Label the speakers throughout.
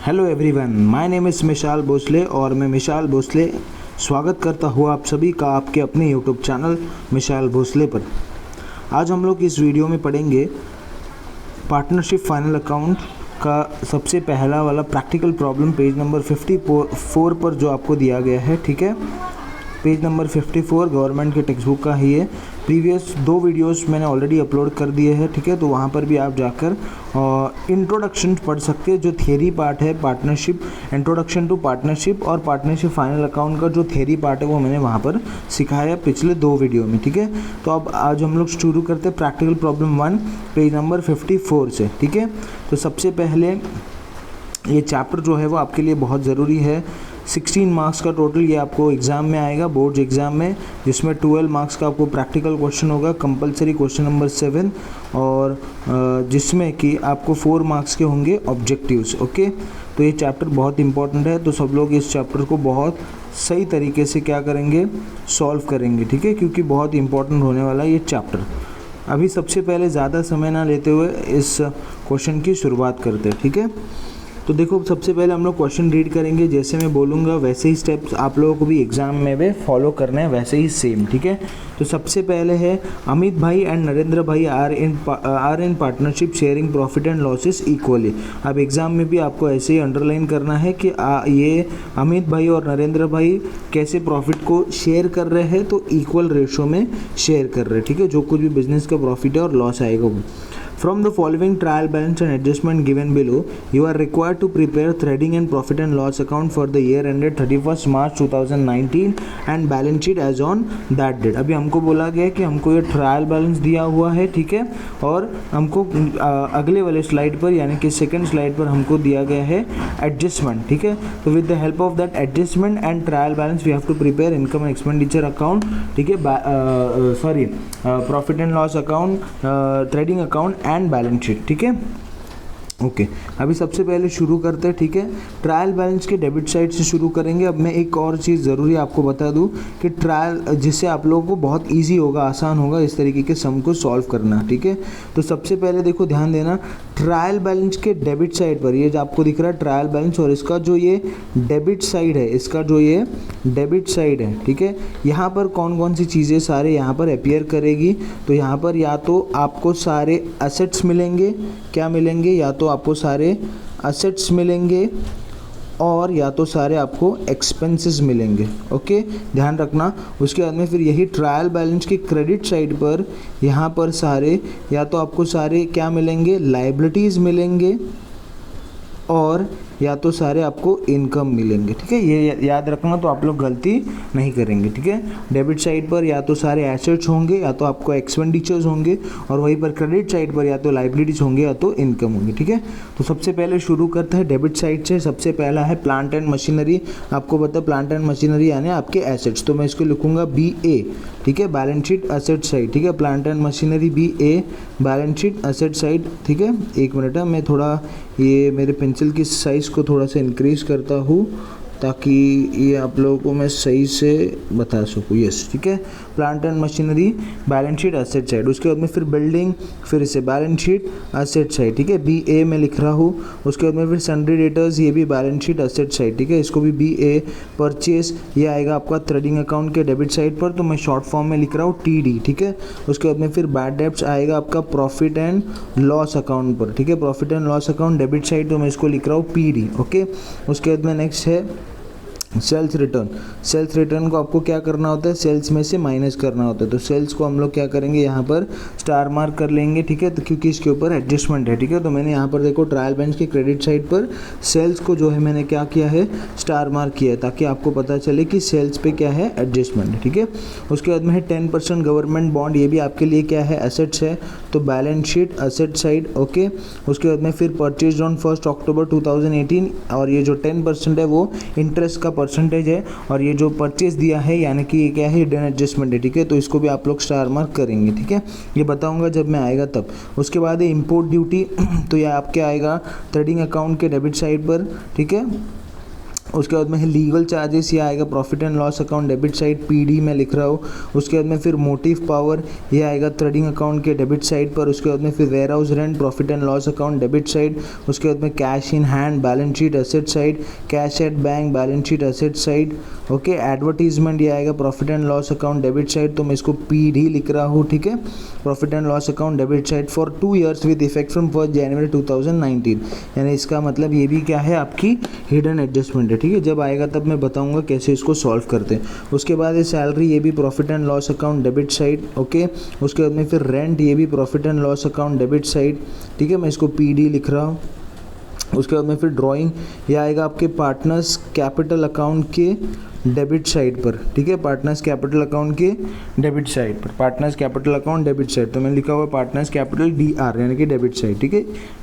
Speaker 1: Hello everyone, my name is Mishal Bhosle और मैं मिशाल भोसले स्वागत करता हूँ आप सभी का आपके अपने यूट्यूब चैनल मिशाल भोसले पर। आज हम लोग इस वीडियो में पढ़ेंगे पार्टनरशिप फाइनल अकाउंट का सबसे पहला वाला प्रैक्टिकल प्रॉब्लम पेज नंबर 54 पर जो आपको दिया गया है। ठीक है, पेज नंबर 54 गवर्नमेंट के टेक्स्ट बुक का ही है। प्रीवियस 2 वीडियोस मैंने ऑलरेडी अपलोड कर दिए हैं। ठीक है, तो वहाँ पर भी आप जाकर इंट्रोडक्शन पढ़ सकते हैं। जो थियरी पार्ट है पार्टनरशिप, इंट्रोडक्शन टू पार्टनरशिप और पार्टनरशिप फाइनल अकाउंट का जो थियरी पार्ट है वो मैंने वहाँ पर सिखाया पिछले 2 वीडियो में। ठीक है, तो अब आज हम लोग शुरू करते हैं प्रैक्टिकल प्रॉब्लम 1 पेज नंबर 54 से। ठीक है, तो सबसे पहले ये चैप्टर जो है वो आपके लिए बहुत ज़रूरी है। 16 मार्क्स का टोटल ये आपको एग्ज़ाम में आएगा, बोर्ड्स एग्ज़ाम में, जिसमें 12 मार्क्स का आपको प्रैक्टिकल क्वेश्चन होगा, कंपलसरी क्वेश्चन नंबर 7, और जिसमें कि आपको 4 मार्क्स के होंगे ऑब्जेक्टिव्स। ओके, तो ये चैप्टर बहुत इंपॉर्टेंट है, तो सब लोग इस चैप्टर को बहुत सही तरीके से क्या करेंगे, सॉल्व करेंगे। ठीक है, क्योंकि बहुत इंपॉर्टेंट होने वाला है ये चैप्टर। अभी सबसे पहले ज़्यादा समय ना लेते हुए इस क्वेश्चन की शुरुआत करते हैं। ठीक है, तो देखो सबसे पहले हम लोग क्वेश्चन रीड करेंगे, जैसे मैं बोलूँगा वैसे ही स्टेप्स आप लोगों को भी एग्जाम में भी फॉलो करना है, वैसे ही सेम। ठीक है, तो सबसे पहले है अमित भाई एंड नरेंद्र भाई are in partnership sharing profit and losses equally. अब एग्जाम में भी आपको ऐसे ही अंडरलाइन करना है कि ये अमित भाई और नरेंद्र भाई कैसे प्रॉफिट को शेयर कर रहे हैं, तो इक्वल रेशो में शेयर कर रहे हैं। ठीक है, जो कुछ भी बिजनेस का प्रॉफिट है और लॉस आएगा वो। From the following trial balance and adjustment given below, you are required to prepare trading and profit and loss account for the year ended 31st March 2019 and balance sheet as on that date। अभी हमको बोला गया है कि हमको ये trial balance दिया हुआ है। ठीक है, और हमको अगले वाले स्लाइड पर यानी कि सेकंड स्लाइड पर हमको दिया गया है एडजस्टमेंट। ठीक है, तो with the help of that adjustment and trial balance we have to prepare income and expenditure account. ठीक है, profit and loss account, trading account and balance sheet. ठीक है, ओके अभी सबसे पहले शुरू करते हैं। ठीक है, ट्रायल बैलेंस के डेबिट साइड से शुरू करेंगे। अब मैं एक और चीज़ ज़रूरी आपको बता दूं कि ट्रायल, जिससे आप लोगों को बहुत इजी होगा, आसान होगा इस तरीके के सम को सॉल्व करना। ठीक है, तो सबसे पहले देखो ध्यान देना, ट्रायल बैलेंस के डेबिट साइड पर ये जो आपको दिख रहा है ट्रायल बैलेंस, और इसका जो ये डेबिट साइड है, इसका जो ये डेबिट साइड है, ठीक है, यहाँ पर कौन कौन सी चीज़ें सारे यहाँ पर अपीयर करेगी। तो यहाँ पर या तो आपको सारे एसेट्स मिलेंगे, क्या मिलेंगे, या तो आपको सारे असेट्स मिलेंगे और या तो सारे आपको एक्सपेंसेस मिलेंगे। ओके, ध्यान रखना। उसके बाद में फिर यही ट्रायल बैलेंस की क्रेडिट साइड पर यहाँ पर सारे या तो आपको सारे क्या मिलेंगे, लायबिलिटीज़ मिलेंगे और या तो सारे आपको इनकम मिलेंगे। ठीक है, ये याद रखना, तो आप लोग गलती नहीं करेंगे। ठीक है, डेबिट साइड पर या तो सारे एसेट्स होंगे या तो आपको एक्सपेंडिचर्स होंगे, और वहीं पर क्रेडिट साइड पर या तो लायबिलिटीज होंगे या तो इनकम होंगी। ठीक है, तो सबसे पहले शुरू करते हैं डेबिट साइड से। सबसे पहला है प्लांट एंड मशीनरी। आपको पता है प्लांट एंड मशीनरी यानी आपके एसेट्स, तो मैं इसको लिखूंगा BA। ठीक है, बैलेंस शीट असेट साइड। ठीक है, plant and machinery BA, balance sheet asset side. ठीक है, एक मिनट है, मैं थोड़ा ये मेरे पेंसिल की साइज़ को थोड़ा सा इंक्रीज़ करता हूँ ताकि ये आप लोगों को मैं सही से बता सकूँ। यस, ठीक है, plant and machinery balance sheet asset side. उसके बाद में फिर बिल्डिंग, फिर इसे बैलेंस शीट एसेट साइड। ठीक है, BA में लिख रहा हूँ। उसके बाद में फिर सन्ड्री डेटर्स, ये भी बैलेंस शीट एसेट साइड। ठीक है, इसको भी BA। परचेस ये आएगा आपका ट्रेडिंग अकाउंट के डेबिट साइड पर, तो मैं शॉर्ट फॉर्म में लिख रहा हूँ TD। ठीक है, उसके बाद में फिर बैड डेब्ट्स आएगा आपका प्रॉफिट एंड लॉस अकाउंट पर। ठीक है, profit and loss account debit side, तो मैं इसको लिख रहा हूँ PD। ओके, उसके बाद में नेक्स्ट है सेल्स रिटर्न। सेल्स रिटर्न को आपको क्या करना होता है, सेल्स में से माइनस करना होता है। तो सेल्स को हम लोग क्या करेंगे, यहाँ पर स्टार मार्क कर लेंगे। ठीक है, तो क्योंकि इसके ऊपर एडजस्टमेंट है। ठीक है, तो मैंने यहाँ पर देखो ट्रायल बैलेंस के क्रेडिट साइड पर सेल्स को जो है मैंने क्या किया है, स्टार मार्क किया है, ताकि आपको पता चले कि सेल्स पे क्या है, एडजस्टमेंट है। ठीक है, उसके बाद में है 10% गवर्नमेंट बॉन्ड, ये भी आपके लिए क्या है, एसेट्स है, तो balance sheet asset side. Okay, उसके बाद में फिर परचेज ऑन 1 अक्टूबर 2018, और ये जो 10% है वो इंटरेस्ट का परसेंटेज है, और ये जो परचेज दिया है यानी कि ये क्या है, हिडन एडजस्टमेंट है। ठीक है, तो इसको भी आप लोग स्टार मार्क करेंगे। ठीक है, ये बताऊंगा जब मैं आएगा तब। उसके बाद है इंपोर्ट ड्यूटी, तो ये आपके आएगा ट्रेडिंग अकाउंट के डेबिट साइड पर। ठीक है, उसके बाद में है लीगल चार्जेस, ये आएगा profit and loss account debit side, PD में लिख रहा हूँ। उसके बाद में फिर मोटिव पावर, ये आएगा ट्रेडिंग अकाउंट के डेबिट साइड पर। उसके बाद में फिर warehouse rent profit and loss account debit side. उसके बाद में cash in hand balance sheet asset side, cash at bank balance sheet asset side. Okay, advertisement ये आएगा profit and loss account debit side, तो मैं इसको PD लिख रहा हूँ, ठीक है। Profit and loss account debit side for 2 years with effect from 1 January 2019, यानी इसका मतलब ये भी क्या है, आपकी हिडन एडजस्टमेंट है, ठीक है। जब आएगा तब मैं बताऊंगा कैसे इसको सॉल्व करते हैं। उसके बाद ये सैलरी, ये भी profit and loss account debit side, okay. उसके बाद में फिर रेंट, ये भी profit and loss account debit side, ठीक है, मैं इसको पीडी लिख रहा हूँ। उसके बाद में फिर ड्राइंग, ये आएगा आपके पार्टनर्स कैपिटल अकाउंट के डेबिट साइड पर, ठीक है, पार्टनर्स कैपिटल अकाउंट के डेबिट साइड पर, partners capital account debit side, तो मैंने लिखा हुआ है पार्टनर्स कैपिटल DR यानी कि डेबिट साइड, ठीक है।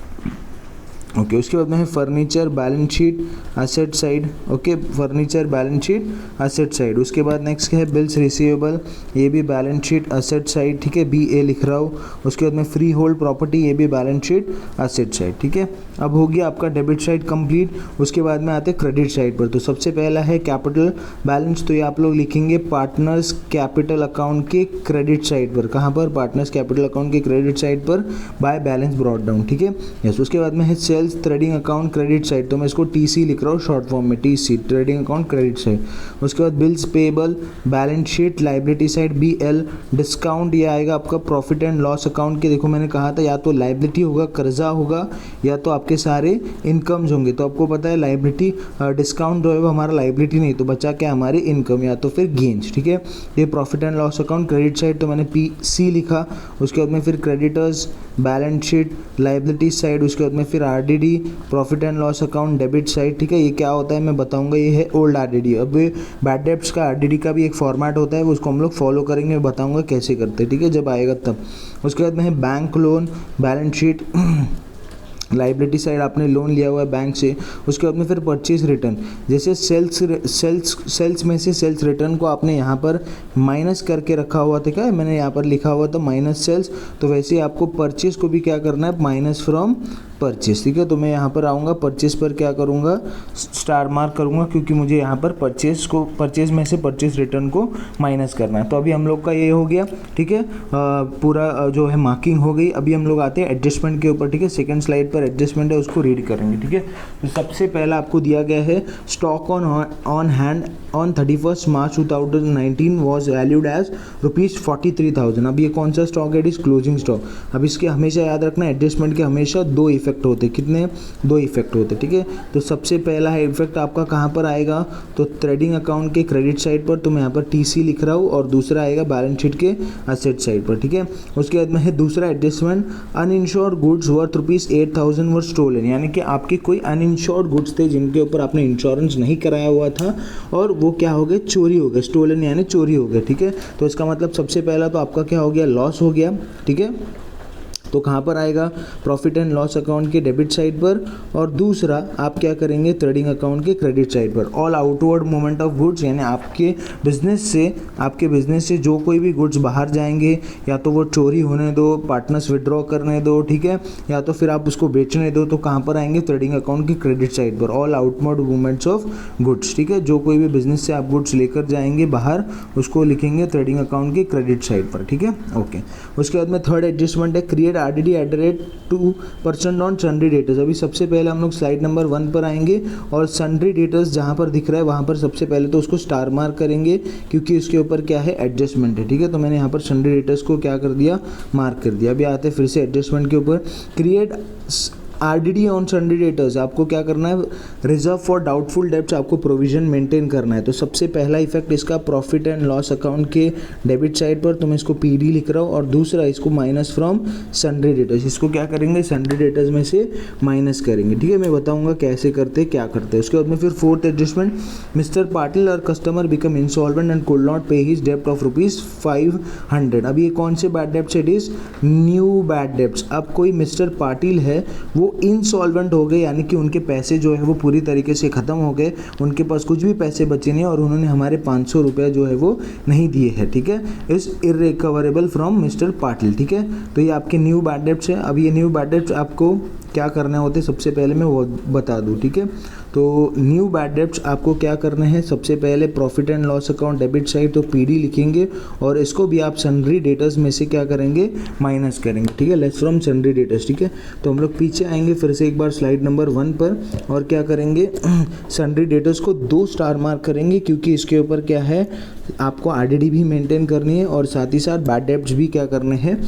Speaker 1: ओके, उसके बाद में है furniture balance sheet asset side, okay, furniture balance sheet asset side. उसके बाद नेक्स्ट है बिल्स रिसीवेबल, ये भी बैलेंस शीट असेट साइड, ठीक है, BA लिख रहा हूँ। उसके बाद में फ्री होल्ड प्रॉपर्टी, ये भी बैलेंस शीट असेट साइड, ठीक है। अब हो गया आपका डेबिट साइड कंप्लीट। उसके बाद में आते हैं क्रेडिट साइड पर, तो सबसे पहला है कैपिटल बैलेंस, तो ये आप लोग लिखेंगे पार्टनर्स कैपिटल अकाउंट के क्रेडिट साइड पर। कहाँ पर? पार्टनर्स कैपिटल अकाउंट के क्रेडिट साइड पर बाय बैलेंस ब्रॉट डाउन, ठीक है, यस। उसके बाद में है sales trading account credit side, तो मैं इसको TC लिख रहा हूँ शॉर्ट फॉर्म में, TC trading account credit side. उसके बाद bills payable balance sheet liability side BL। Discount, ये आएगा आपका प्रॉफिट एंड लॉस अकाउंट के, देखो मैंने कहा था या तो लाइबिलिटी होगा, कर्जा होगा, या तो आपके सारे इनकम्स होंगे। तो आपको पता है लाइबिलिटी डिस्काउंट जो है वो हमारा लाइबिलिटी नहीं, तो बचा क्या हमारी इनकम या तो फिर गेंस, ठीक है। ये profit and loss account credit side, तो मैंने PC लिखा। उसके बाद में फिर creditors balance sheet liability side. उसके बाद में फिर RDD profit and loss account debit side, ठीक है। ये क्या होता है मैं बताऊंगा, ये है ओल्ड RDD। अब बैड डेब्ट्स का RDD का भी एक फॉर्मेट होता है, वो उसको हम लोग फॉलो करेंगे, बताऊंगा कैसे करते हैं, ठीक है, जब आएगा तब। उसके बाद में है bank loan balance sheet liability side, आपने लोन लिया हुआ है बैंक से। उसके बाद में फिर परचेज रिटर्न, जैसे सेल्स में से सेल्स रिटर्न को आपने यहाँ पर माइनस करके रखा हुआ था, क्या मैंने यहाँ पर लिखा हुआ था माइनस सेल्स, तो वैसे ही आपको परचेज को भी क्या करना है, माइनस फ्रॉम परचेस, ठीक है। तो मैं यहाँ पर आऊँगा परचेस पर, क्या करूँगा, स्टार मार्क करूँगा, क्योंकि मुझे यहाँ पर परचेज में से परचेस रिटर्न को माइनस करना है। तो अभी हम लोग का ये हो गया, ठीक है, पूरा जो है मार्किंग हो गई। अभी हम लोग आते हैं एडजस्टमेंट के ऊपर, ठीक है। सेकंड स्लाइड पर एडजस्टमेंट है, उसको रीड करेंगे, ठीक है। तो सबसे पहला आपको दिया गया है stock on hand on 31 March 2019 was valued as ₹43,000। अब ये कौन सा स्टॉक है? It is closing stock. अब इसके हमेशा याद रखना, एडजस्टमेंट के हमेशा 2 इफेक्ट होते, कितने? 2 इफेक्ट होते, ठीक है। तो सबसे पहला है इफेक्ट आपका कहाँ पर आएगा, तो ट्रेडिंग अकाउंट के क्रेडिट साइड पर, तो मैं यहाँ पर TC लिख रहा हूँ, और दूसरा आएगा बैलेंस शीट के असेट साइड पर, ठीक है। उसके बाद में है दूसरा एडजस्टमेंट, अनइंश्योर्ड गुड्स वर्थ ₹8,000 वर स्टोलन, यानी कि आपके कोई अनइंश्योर्ड गुड्स थे जिनके ऊपर आपने इंश्योरेंस नहीं कराया हुआ था, और वो क्या हो गए, चोरी हो गए, स्टोलन यानी चोरी हो गए, ठीक है। तो इसका मतलब सबसे पहला तो आपका क्या हो गया, लॉस हो गया, ठीक है। तो कहाँ पर आएगा, प्रॉफिट एंड लॉस अकाउंट के डेबिट साइड पर, और दूसरा आप क्या करेंगे, ट्रेडिंग अकाउंट के क्रेडिट साइड पर। All outward movement of goods, यानी आपके बिजनेस से जो कोई भी गुड्स बाहर जाएंगे, या तो वो चोरी होने दो, पार्टनर्स विड्रॉ करने दो, ठीक है, या तो फिर आप उसको बेचने दो, तो कहाँ पर आएंगे, ट्रेडिंग अकाउंट के क्रेडिट साइड पर। All outward movements of goods, ठीक है, जो कोई भी बिजनेस से आप गुड्स लेकर जाएंगे बाहर, उसको लिखेंगे ट्रेडिंग अकाउंट के क्रेडिट साइड पर, ठीक है, ओके। उसके बाद में थर्ड एडजस्टमेंट है create RDD at the rate 2% on sundry debtors. अभी सबसे पहले हम लोग स्लाइड नंबर 1 पर आएंगे, और सन्ड्री डेटर्स जहाँ पर दिख रहा है वहाँ पर सबसे पहले तो उसको स्टार मार्क करेंगे, क्योंकि उसके ऊपर क्या है, एडजस्टमेंट है, ठीक है। तो मैंने यहाँ पर सन्ड्री डेटर्स को क्या कर दिया, मार्क कर दिया। अभी आते हैं फिर से एडजस्टमेंट के ऊपर, create RDD on sundry debtors, आपको क्या करना है, रिजर्व फॉर डाउटफुल डेब्ट्स, आपको प्रोविजन मेंटेन करना है। तो सबसे पहला इफेक्ट इसका प्रॉफिट एंड लॉस अकाउंट के डेबिट साइड पर, तो मैं इसको PD लिख रहा हूँ, और दूसरा इसको माइनस फ्रॉम सन्ड्री डेटर्स, इसको क्या करेंगे, सन्ड्री डेटर्स में से माइनस करेंगे, ठीक है। मैं बताऊंगा कैसे करते, क्या करते हैं। उसके बाद में फिर फोर्थ एडजस्टमेंट, मिस्टर पाटिल और customer become insolvent and could not पे हिज डेब्ट ऑफ ₹500। अब ये कौन से bad debts, it is new bad debts. अब कोई मिस्टर पाटिल है, वो वो इनसॉल्वेंट हो गए, यानी कि उनके पैसे जो है वो पूरी तरीके से ख़त्म हो गए, उनके पास कुछ भी पैसे बचे नहीं और उन्होंने हमारे 500 रुपये जो है वो नहीं दिए हैं, ठीक है। Is irrecoverable from mister Patil, ठीक है। तो ये आपके न्यू बैड डेब्ट्स है। अब ये न्यू बैड डेब्ट्स आपको क्या करने होते हैं सबसे पहले मैं वो बता दूं, ठीक है। तो न्यू बैड डेब्ट्स आपको क्या करने हैं, सबसे पहले profit and loss account debit side तो पीडी लिखेंगे और इसको भी आप सन्ड्री डेटर्स में से क्या करेंगे, माइनस करेंगे, ठीक है, लेस फ्रॉम सन्ड्री डेटर्स, ठीक है। तो हम लोग पीछे आएंगे फिर से एक बार स्लाइड नंबर 1 पर और क्या करेंगे, सन्ड्री डेटर्स को 2 स्टार मार्क करेंगे क्योंकि इसके ऊपर क्या है, आपको आरडीडी भी मेंटेन करनी है और साथ ही साथ बैड डेब्ट्स भी क्या करने हैं,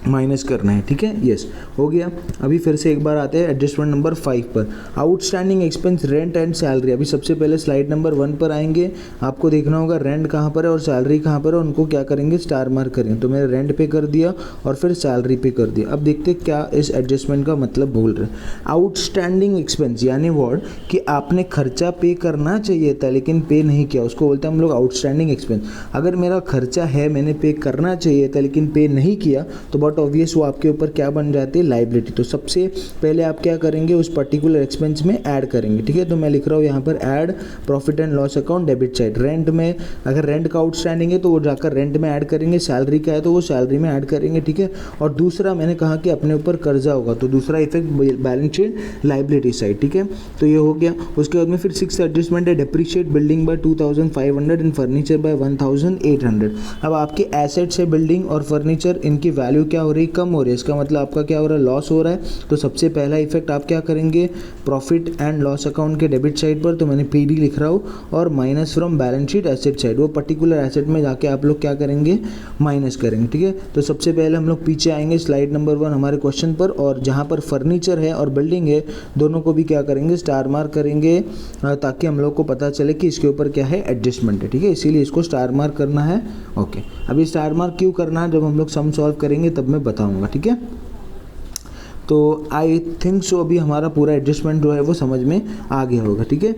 Speaker 1: माइनस करना है, ठीक है। यस, हो गया। अभी फिर से एक बार आते हैं एडजस्टमेंट नंबर 5 पर, outstanding expense rent and salary. अभी सबसे पहले स्लाइड नंबर 1 पर आएंगे, आपको देखना होगा रेंट कहाँ पर है और सैलरी कहाँ पर है, उनको क्या करेंगे, स्टार मार्क करेंगे। तो मैंने रेंट पे कर दिया और फिर सैलरी पे कर दिया। अब देखते क्या इस एडजस्टमेंट का मतलब बोल रहे हैं। आउटस्टैंडिंग एक्सपेंस यानी वर्ड कि आपने खर्चा पे करना चाहिए था लेकिन पे नहीं किया, उसको बोलते हैं हम लोग आउटस्टैंडिंग एक्सपेंस। अगर मेरा खर्चा है, मैंने पे करना चाहिए था लेकिन पे नहीं किया, तो ऑब्वियस वो आपके ऊपर क्या बन जाती है, लाइबिलिटी। तो सबसे पहले आप क्या करेंगे, उस पर्टिकुलर एक्सपेंस में ऐड करेंगे, ठीक है। तो मैं लिख रहा हूँ यहाँ पर add profit and loss account debit side. Rent में अगर रेंट का आउटस्टैंडिंग है तो वो जाकर रेंट में ऐड करेंगे, सैलरी का है तो वो सैलरी में ऐड करेंगे, ठीक है। और दूसरा मैंने कहा कि अपने ऊपर कर्जा होगा तो दूसरा effect balance sheet liability side, ठीक है। तो ये हो गया। उसके बाद में फिर 6th एडजस्टमेंट है, depreciate building bye 2500 and furniture bye 1800। अब आपके एसेट्स है बिल्डिंग और फर्नीचर, इनकी वैल्यू क्या हो रही, कम हो रही है, इसका मतलब आपका क्या हो रहा है, लॉस हो रहा है। तो सबसे पहला इफेक्ट आप क्या करेंगे, प्रॉफिट एंड लॉस अकाउंट के डेबिट साइड पर, तो मैंने पीडी लिख रहा हूँ, और minus from balance sheet asset side, वो पर्टिकुलर एसेट में जाके आप लोग क्या करेंगे, माइनस करेंगे, ठीक है। तो सबसे पहले हम लोग पीछे आएंगे स्लाइड नंबर 1 हमारे क्वेश्चन पर, और जहाँ पर फर्नीचर है और बिल्डिंग है दोनों को भी क्या करेंगे, स्टार मार्क करेंगे, ताकि हम लोग को पता चले कि इसके ऊपर क्या है, एडजस्टमेंट है, ठीक है। इसीलिए इसको स्टार मार्क करना है। ओके, अभी स्टार मार्क क्यों करना है, जब हम लोग सम सॉल्व करेंगे तब मैं बताऊंगा, ठीक है। तो आई थिंक सो अभी हमारा पूरा एडजस्टमेंट जो है वो समझ में आ गया होगा, ठीक है।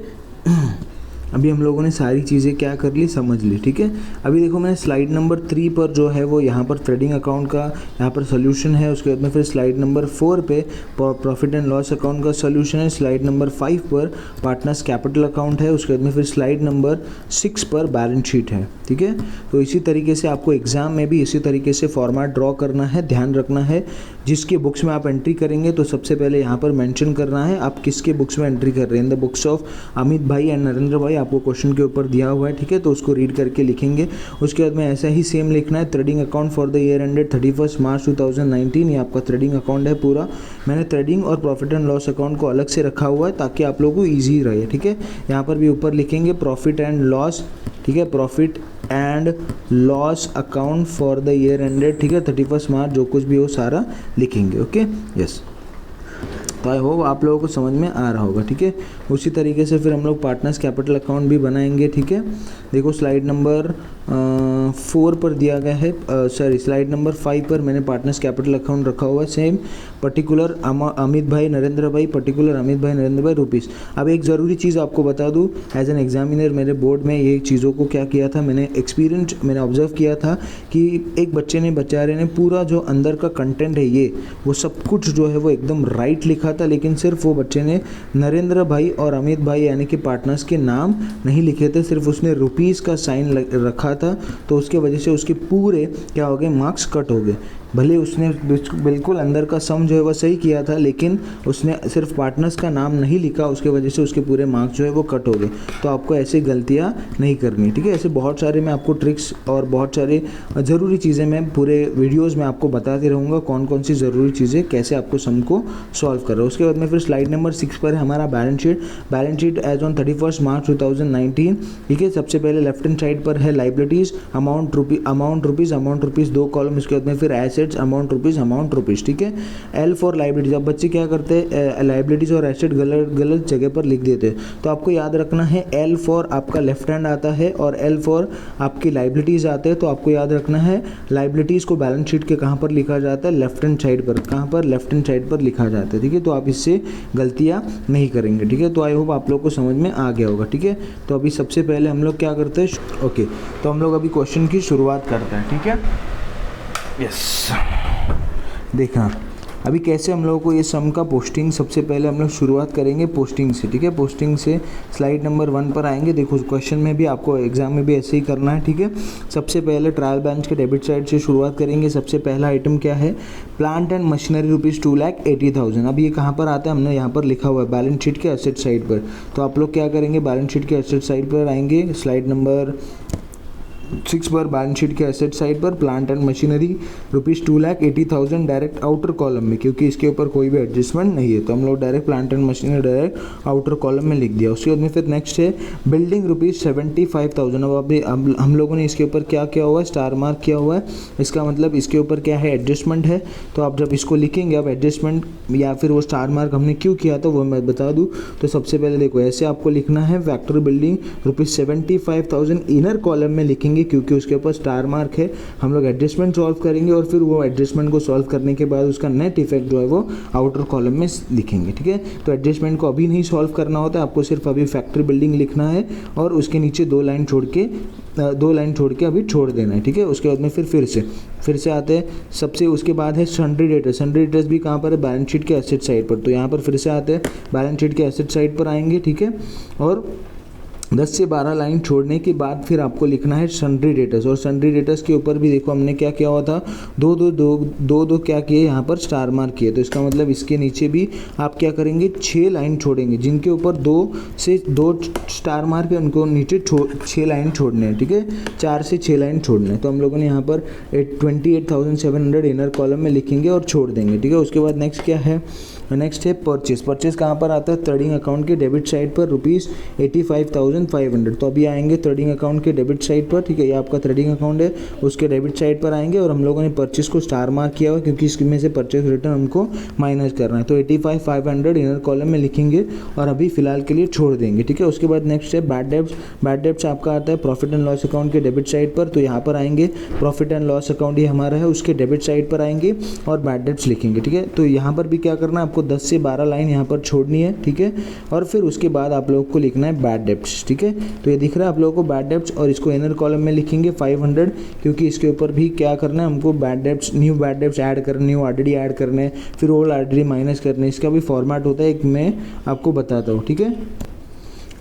Speaker 1: अभी हम लोगों ने सारी चीज़ें क्या कर ली, समझ ली, ठीक है। अभी देखो मैंने स्लाइड नंबर 3 पर जो है वो यहाँ पर ट्रेडिंग अकाउंट का यहाँ पर सोल्यूशन है, उसके बाद में फिर स्लाइड नंबर 4 पे प्रॉफिट एंड लॉस अकाउंट का सोल्यूशन है, स्लाइड नंबर 5 पर पार्टनर्स कैपिटल अकाउंट है, उसके बाद में फिर स्लाइड नंबर 6 पर बैलेंस शीट है, ठीक है। तो इसी तरीके से आपको एग्जाम में भी इसी तरीके से फॉर्मेट ड्रॉ करना है, ध्यान रखना है। जिसके बुक्स में आप एंट्री करेंगे तो सबसे पहले यहाँ पर मेंशन करना है आप किसके बुक्स में एंट्री कर रहे हैं। In the books of Amit भाई एंड नरेंद्र भाई आपको क्वेश्चन के ऊपर दिया हुआ है, ठीक है। तो उसको रीड करके लिखेंगे। उसके बाद में ऐसा ही सेम लिखना है, trading account for the year ended 31 मार्च 2019, ये आपका ट्रेडिंग अकाउंट है पूरा। मैंने ट्रेडिंग और प्रॉफिट एंड लॉस अकाउंट को अलग से रखा हुआ है ताकि आप लोगों को ईजी रहे, ठीक है। यहाँ पर भी ऊपर लिखेंगे प्रॉफिट एंड लॉस, ठीक है, profit and loss account for the year ended, ठीक है, 31 मार्च, जो कुछ भी हो सारा लिखेंगे। Okay, yes. तो आई होप आप लोगों को समझ में आ रहा होगा, ठीक है। उसी तरीके से फिर हम लोग पार्टनर्स कैपिटल अकाउंट भी बनाएंगे, ठीक है। देखो स्लाइड नंबर 4 पर दिया गया है, सॉरी स्लाइड नंबर 5 पर मैंने पार्टनर्स कैपिटल अकाउंट रखा हुआ है, सेम पर्टिकुलर अमित भाई नरेंद्र भाई, पर्टिकुलर अमित भाई नरेंद्र भाई रुपीज़। अब एक ज़रूरी चीज़ आपको बता दूँ, एज एन एग्जामिनर मेरे बोर्ड में ये चीज़ों को क्या किया था, मैंने ऑब्जर्व किया था कि एक बच्चे ने, बेचारे ने पूरा जो अंदर का कंटेंट है ये वो सब कुछ जो है वो एकदम राइट लिखा था, लेकिन सिर्फ वो बच्चे ने नरेंद्र भाई और अमित भाई यानी कि पार्टनर्स के नाम नहीं लिखे थे, सिर्फ उसने रुपीज़ का साइन रखा था। तो उसके वजह से उसके पूरे क्या हो गए, मार्क्स कट हो गए। भले उसने बिल्कुल अंदर का सम जो है वो सही किया था, लेकिन उसने सिर्फ पार्टनर्स का नाम नहीं लिखा, उसके वजह से उसके पूरे मार्क्स जो है वो कट हो गए। तो आपको ऐसी गलतियाँ नहीं करनी, ठीक है। ऐसे बहुत सारे मैं आपको ट्रिक्स और बहुत सारे ज़रूरी चीज़ें मैं पूरे वीडियोज़ में आपको बताते रहूँगा, कौन कौन सी ज़रूरी चीज़ें कैसे आपको सम को सॉल्व कर रहा है। उसके बाद में फिर स्लाइड नंबर 6 पर है हमारा बैलेंस शीट एज ऑन 31 मार्च 2019, ठीक है। सबसे पहले लेफ्ट हैंड साइड पर है लाइबिलिटीज़, अमाउंट रुपीज़ 2 कॉलम, उसके बाद में फिर एसेट्स, अमाउंट रुपीज़, ठीक है। L for liabilities. अब बच्चे क्या करते हैं, लाइबिलिटीज और एसेट गलत जगह पर लिख देते हैं, तो आपको याद रखना है एल फॉर आपका लेफ्ट हैंड आता है और एल फॉर आपकी लाइबिलिटीज आते हैं। तो आपको याद रखना है लाइबिलिटीज को बैलेंस शीट के कहाँ पर लिखा जाता है, लेफ्ट हैंड साइड पर, कहाँ पर, लेफ्ट हैंड साइड पर लिखा जाता है, ठीक है। तो आप इससे गलतियाँ नहीं करेंगे, ठीक है। तो आई होप आप लोग को समझ में आ गया होगा, ठीक है। तो अभी सबसे पहले हम लोग क्या करते हैं, ओके, तो हम लोग अभी क्वेश्चन की शुरुआत करते हैं, ठीक है। यस, देखना अभी कैसे हम लोगों को ये सम का पोस्टिंग, सबसे पहले हम लोग शुरुआत करेंगे पोस्टिंग से, ठीक है। पोस्टिंग से स्लाइड नंबर 1 पर आएंगे। देखो क्वेश्चन में भी आपको एग्जाम में भी ऐसे ही करना है, ठीक है। सबसे पहले ट्रायल बैलेंस के डेबिट साइड से शुरुआत करेंगे। सबसे पहला आइटम क्या है, प्लांट एंड मशीनरी ₹2,80,000। अब ये कहाँ पर आता है, हमने यहाँ पर लिखा हुआ है बैलेंस शीट के एसेट साइड पर। तो आप लोग क्या करेंगे, बैलेंस शीट के एसेट साइड पर आएंगे, स्लाइड नंबर 6 पर बैलेंस शीट के एसेट साइड पर plant and machinery ₹2,80,000 direct outer column में, क्योंकि इसके ऊपर कोई भी एडजस्टमेंट नहीं है तो हम लोग direct plant and machinery direct outer column में लिख दिया। उसके बाद में फिर नेक्स्ट है बिल्डिंग ₹75,000। अब अभी हम लोगों ने इसके ऊपर क्या किया हुआ है, स्टार मार्क किया हुआ है। इसका मतलब इसके ऊपर क्या है, एडजस्टमेंट है। तो आप जब इसको लिखेंगे, अब एडजस्टमेंट या फिर वो स्टार मार्क हमने क्यों किया था वो मैं बता दूँ। तो सबसे पहले देखो ऐसे आपको लिखना है, फैक्ट्री बिल्डिंग ₹75,000 इनर कॉलम में लिखेंगे क्योंकि उसके ऊपर स्टार मार्क है। हम लोग एडजस्टमेंट सॉल्व करेंगे और फिर वो एडजस्टमेंट को सॉल्व करने के बाद उसका नेट इफेक्ट जो है वो आउटर कॉलम में लिखेंगे, ठीक है। तो एडजस्टमेंट को अभी नहीं सॉल्व करना होता है, आपको सिर्फ अभी फैक्ट्री बिल्डिंग लिखना है और उसके नीचे 2 लाइन छोड़ के अभी छोड़ देना है, ठीक है। उसके बाद में फिर से आते हैं, सबसे उसके बाद है सन्ड्री डेटर्स। सन्ड्री डेटर्स भी कहाँ पर है, बैलेंस शीट के एसेट साइड पर। तो यहाँ पर फिर से आते हैं, बैलेंस शीट के एसेट साइड पर आएंगे, ठीक है। और 10 से 12 लाइन छोड़ने के बाद फिर आपको लिखना है सन्ड्री डेटर्स। और सन्ड्री डेटर्स के ऊपर भी देखो हमने क्या किया हुआ था, दो क्या किए, यहाँ पर स्टार मार्क किए। तो इसका मतलब इसके नीचे भी आप क्या करेंगे, 6 लाइन छोड़ेंगे, जिनके ऊपर 2 स्टार मार्क है उनको नीचे 6 लाइन छोड़ने हैं, ठीक है। 4 से 6 लाइन छोड़ने हैं। तो हम लोगों ने यहाँ पर 28,700 इनर कॉलम में लिखेंगे और छोड़ देंगे, ठीक है। उसके बाद नेक्स्ट क्या है, नेक्स्ट है परचेज कहाँ पर आता है, ट्रेडिंग अकाउंट के डेबिट साइड पर ₹85,500। तो अभी आएंगे ट्रेडिंग अकाउंट के डेबिट साइड पर, ठीक है। ये आपका ट्रेडिंग अकाउंट है, उसके डेबिट साइड पर आएंगे और हम लोगों ने परचेज को स्टार मार्क किया हुआ क्योंकि इसमें से परचेज रिटर्न हमको माइनस करना है। तो 85,500 इनर कॉलम में लिखेंगे और अभी फिलहाल के लिए छोड़ देंगे, ठीक है। उसके बाद नेक्स्ट है बैड डेब्ट्स आपका आता है प्रॉफिट एंड लॉस अकाउंट के डेबिट साइड पर। तो यहाँ पर आएंगे प्रॉफिट एंड लॉस अकाउंट ये हमारा है, उसके डेबिट साइड पर आएंगे और बैड डेब्ट्स लिखेंगे, ठीक है। तो यहाँ पर भी क्या करना है, आपको 10 से 12 लाइन यहाँ पर छोड़नी है, ठीक है। और फिर उसके बाद आप लोगों को लिखना है बैड डेब्ट्स, ठीक है। तो ये दिख रहा है आप लोगों को बैड डेब्ट्स, और इसको इनर कॉलम में लिखेंगे 500 क्योंकि इसके ऊपर भी क्या करना है हमको, bad debts, new bad debts add करने, न्यू आरडीडी ऐड करने, फिर ओल्ड आरडीडी माइनस करने। इसका भी फॉर्मेट होता है, एक मैं आपको बताता हूँ, ठीक है।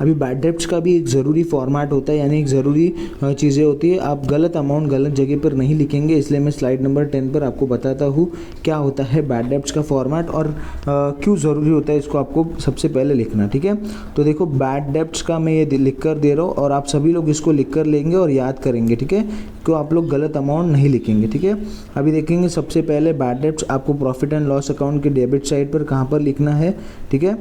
Speaker 1: अभी बैड डेब्ट्स का भी एक ज़रूरी फॉर्मेट होता है, यानी एक ज़रूरी चीज़ें होती है। आप गलत अमाउंट गलत जगह पर नहीं लिखेंगे, इसलिए मैं स्लाइड नंबर 10 पर आपको बताता हूँ क्या होता है बैड डेब्ट्स का फॉर्मेट और क्यों ज़रूरी होता है, इसको आपको सबसे पहले लिखना, ठीक है। तो देखो बैड डेब्ट्स का मैं ये लिख कर दे रहा हूँ और आप सभी लोग इसको लिख कर लेंगे और याद करेंगे, ठीक है। तो आप लोग गलत अमाउंट नहीं लिखेंगे, ठीक है। अभी देखेंगे सबसे पहले बैड डेब्ट्स आपको प्रॉफिट एंड लॉस अकाउंट के डेबिट साइड पर कहाँ पर लिखना है, ठीक है।